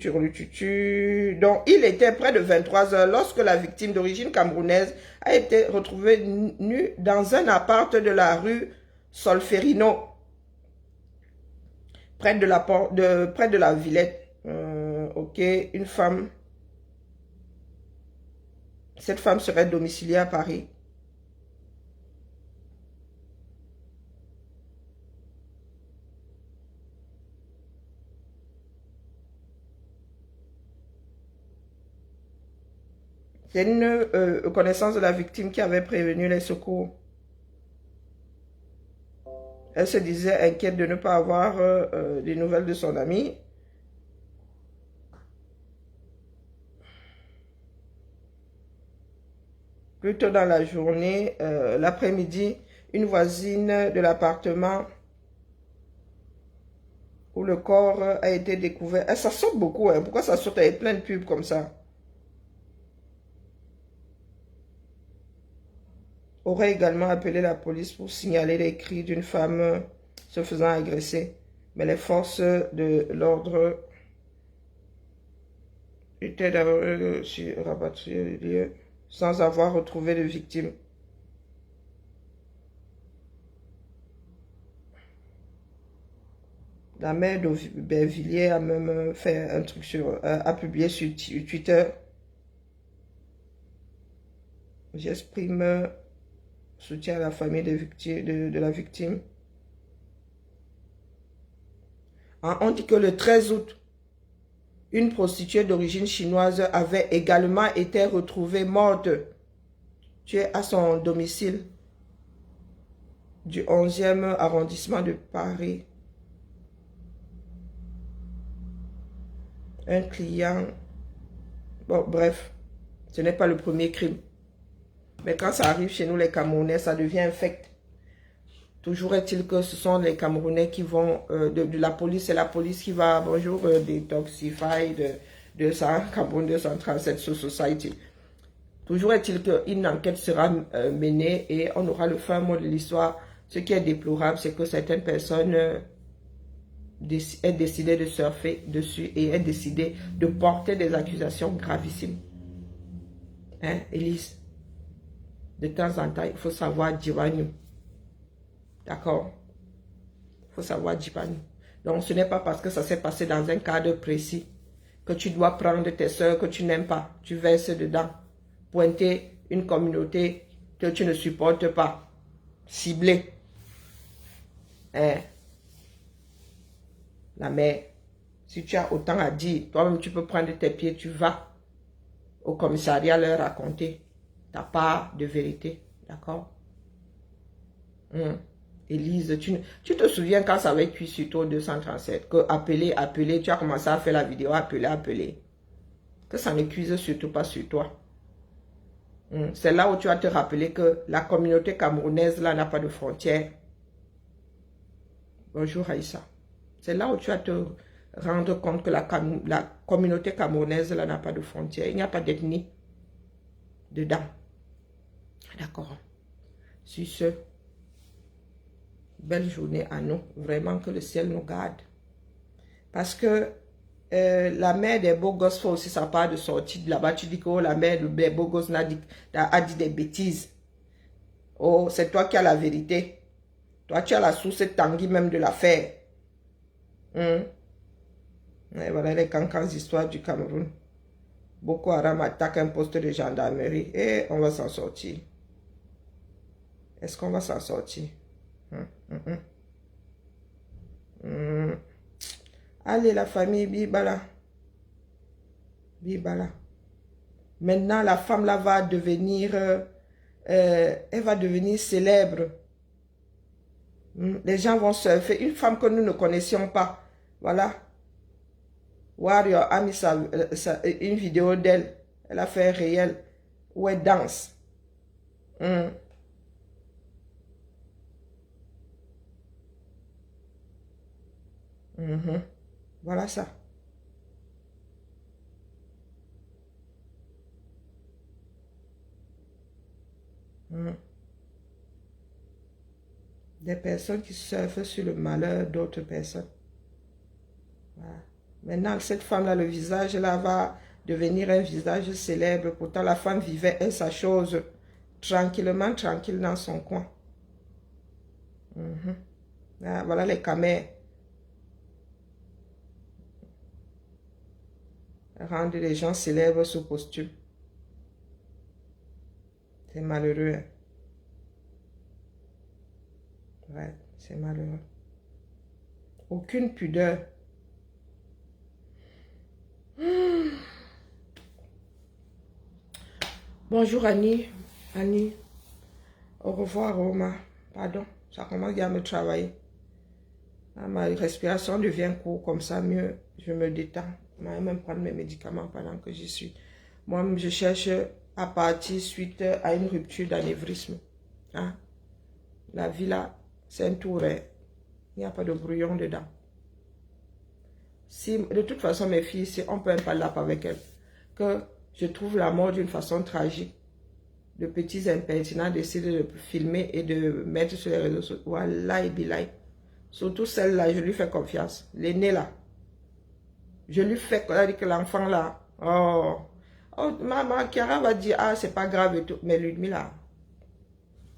Donc, il était près de 23 h lorsque la victime d'origine camerounaise a été retrouvée nue dans un appart de la rue Solferino, près de la Villette. Ok, une femme. Cette femme serait domiciliée à Paris. C'est une connaissance de la victime qui avait prévenu les secours. Elle se disait inquiète de ne pas avoir des nouvelles de son ami. Plus tôt dans la journée, l'après-midi, une voisine de l'appartement où le corps a été découvert. Ça saute beaucoup, hein. Pourquoi ça saute avec plein de pubs comme ça? Aurait également appelé la police pour signaler les cris d'une femme se faisant agresser. Mais les forces de l'ordre étaient rapatriées le lieu sans avoir retrouvé de victime. La mère d'Aubervilliers a même fait un truc a publié sur Twitter. J'exprime soutien à la famille de la victime. On dit que le 13 août, une prostituée d'origine chinoise avait également été retrouvée morte, tuée à son domicile du 11e arrondissement de Paris. Un client... Bon, bref, ce n'est pas le premier crime. Mais quand ça arrive chez nous, les Camerounais, ça devient infect. Toujours est-il que ce sont les Camerounais qui vont, de la police, c'est la police qui va, bonjour, détoxify de ça, Cameroun 237 Society. Toujours est-il qu'une enquête sera menée et on aura le fin mot de l'histoire. Ce qui est déplorable, c'est que certaines personnes aient décidé de surfer dessus et aient décidé de porter des accusations gravissime. Hein, Élise? De temps en temps, il faut savoir dire à nous. D'accord? Il faut savoir dire à nous. Donc, ce n'est pas parce que ça s'est passé dans un cadre précis que tu dois prendre tes soeurs que tu n'aimes pas. Tu verses dedans. Pointer une communauté que tu ne supportes pas. Cibler. Hein? La mère, si tu as autant à dire, toi-même tu peux prendre tes pieds, tu vas au commissariat leur raconter ta part de vérité. D'accord? Élise, tu te souviens quand ça avait cuit sur toi 237, que appeler, tu as commencé à faire la vidéo, appeler. Que ça ne cuise surtout pas sur toi. C'est là où tu vas te rappeler que la communauté camerounaise là n'a pas de frontières. Bonjour Aïssa. C'est là où tu vas te rendre compte que la communauté camerounaise là n'a pas de frontières. Il n'y a pas d'ethnie dedans. D'accord. Sur ce, belle journée à nous. Vraiment que le ciel nous garde. Parce que la mère des beaux gosses fait aussi sa part de sortie de là-bas. Tu dis que oh, la mère des beaux gosses a dit des bêtises. Oh, c'est toi qui as la vérité. Toi, tu as la source tanguy même de l'affaire. Et voilà les cancans histoires du Cameroun. Boko Haram attaque un poste de gendarmerie et on va s'en sortir. Est-ce qu'on va s'en sortir? Allez, la famille Bibala. Bibala. Maintenant, la femme là va devenir... elle va devenir célèbre. Les gens vont surfer. Une femme que nous ne connaissions pas. Voilà. Warrior a mis une vidéo d'elle. Elle a fait réel. Où elle danse. Voilà ça. Des personnes qui surfent sur le malheur d'autres personnes. Voilà. Maintenant, cette femme-là, le visage, là, va devenir un visage célèbre. Pourtant, la femme vivait sa chose tranquillement, tranquille dans son coin. Voilà les camères. Rendre les gens célèbres sous costume. C'est malheureux. Ouais, c'est malheureux. Aucune pudeur. Bonjour Annie. Annie. Au revoir Roma. Pardon, ça commence à me travailler. Ma respiration devient courte comme ça, mieux je me détends. Je vais même prendre mes médicaments pendant que j'y suis. Moi-même, je cherche à partir suite à une rupture d'anévrisme. Hein? La vie là, c'est un tour. Il n'y a pas de brouillon dedans. Si, de toute façon, mes filles, si on peut même pas là avec elles, que je trouve la mort d'une façon tragique, de petits impertinents décident de filmer et de mettre sur les réseaux sociaux. Wallahi billahi. Surtout celle-là, je lui fais confiance. L'aînée là. Je lui fais que l'enfant là. Oh, maman, Kiara va dire, ah, c'est pas grave et tout. Mais Ludmila,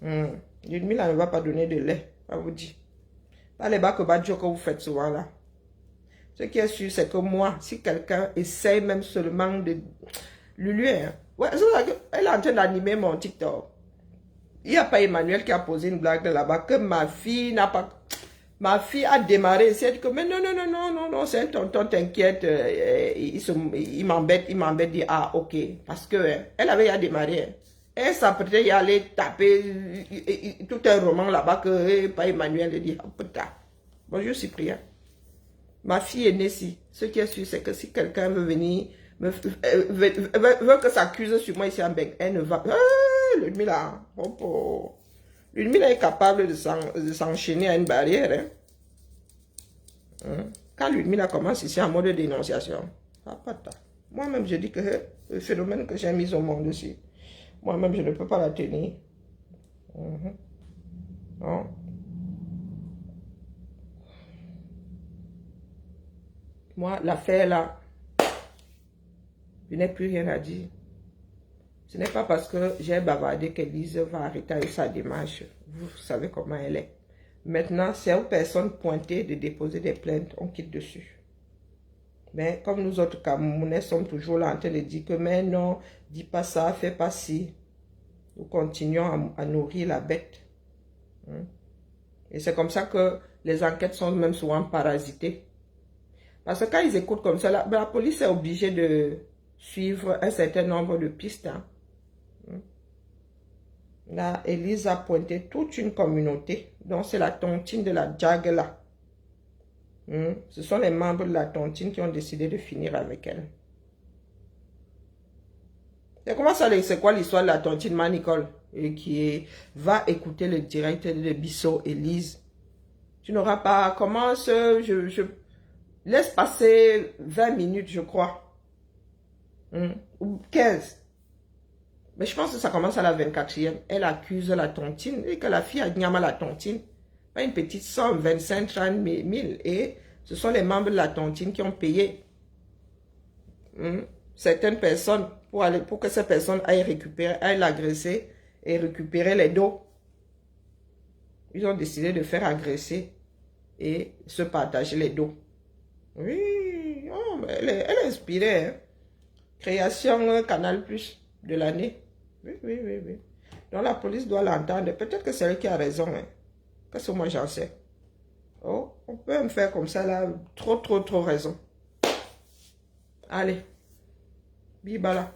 Ludmila ne va pas donner de lait, à vous dire. Pas les bacs que vous faites souvent là. Ce qui est sûr, c'est que moi, si quelqu'un essaye même seulement de... Lulu, hein? Ouais, elle est en train d'animer mon TikTok. Il n'y a pas Emmanuel qui a posé une blague là-bas que ma fille n'a pas... Ma fille a démarré, elle dit que mais non, c'est un tonton, t'inquiète, il m'embête, dit ah ok, parce que elle avait à démarrer, elle s'apprêtait à aller taper tout un roman là-bas que pas Emmanuel, elle dit oh putain, bonjour Cyprien, ma fille est née ici, ce qui est sûr c'est que si quelqu'un veut venir, veut que s'accuse sur moi ici en Bec, elle ne va pas, Ludmila, Ludmila est capable de s'enchaîner à une barrière. Quand Ludmila commence ici en mode dénonciation, moi-même je dis que le phénomène que j'ai mis au monde ici, moi-même je ne peux pas la tenir. Non. Moi, l'affaire là, je n'ai plus rien à dire. Ce n'est pas parce que j'ai bavardé qu'Élise va arrêter sa démarche. Vous savez comment elle est. Maintenant, c'est aux personnes pointées de déposer des plaintes, on quitte dessus. Mais comme nous autres Camerounais sommes toujours là en train de dire que mais non, dis pas ça, fais pas ci. Nous continuons à nourrir la bête. Et c'est comme ça que les enquêtes sont même souvent parasitées. Parce que quand ils écoutent comme ça, la police est obligée de suivre un certain nombre de pistes. Là, Élise a pointé toute une communauté. Donc, c'est la tontine de la JAG là. Ce sont les membres de la tontine qui ont décidé de finir avec elle. Et comment ça, c'est quoi l'histoire de la tontine, ma Nicole? Et qui va écouter le direct de Bissot, Élise. Tu n'auras pas... Commence, je laisse passer 20 minutes, je crois. Ou 15. Mais je pense que ça commence à la 24e. Elle accuse la tontine et que la fille a gagné la tontine. Pas une petite somme, 25-30 000. Et ce sont les membres de la tontine qui ont payé certaines personnes pour que ces personnes aillent l'agresser et récupérer les dos. Ils ont décidé de faire agresser et se partager les dos. Oui, oh, elle est inspirée. Hein? Création Canal Plus de l'année. Oui. Donc la police doit l'entendre. Peut-être que c'est elle qui a raison. Hein. Qu'est-ce que moi j'en sais? Oh, on peut me faire comme ça là. Trop raison. Allez. Bibala.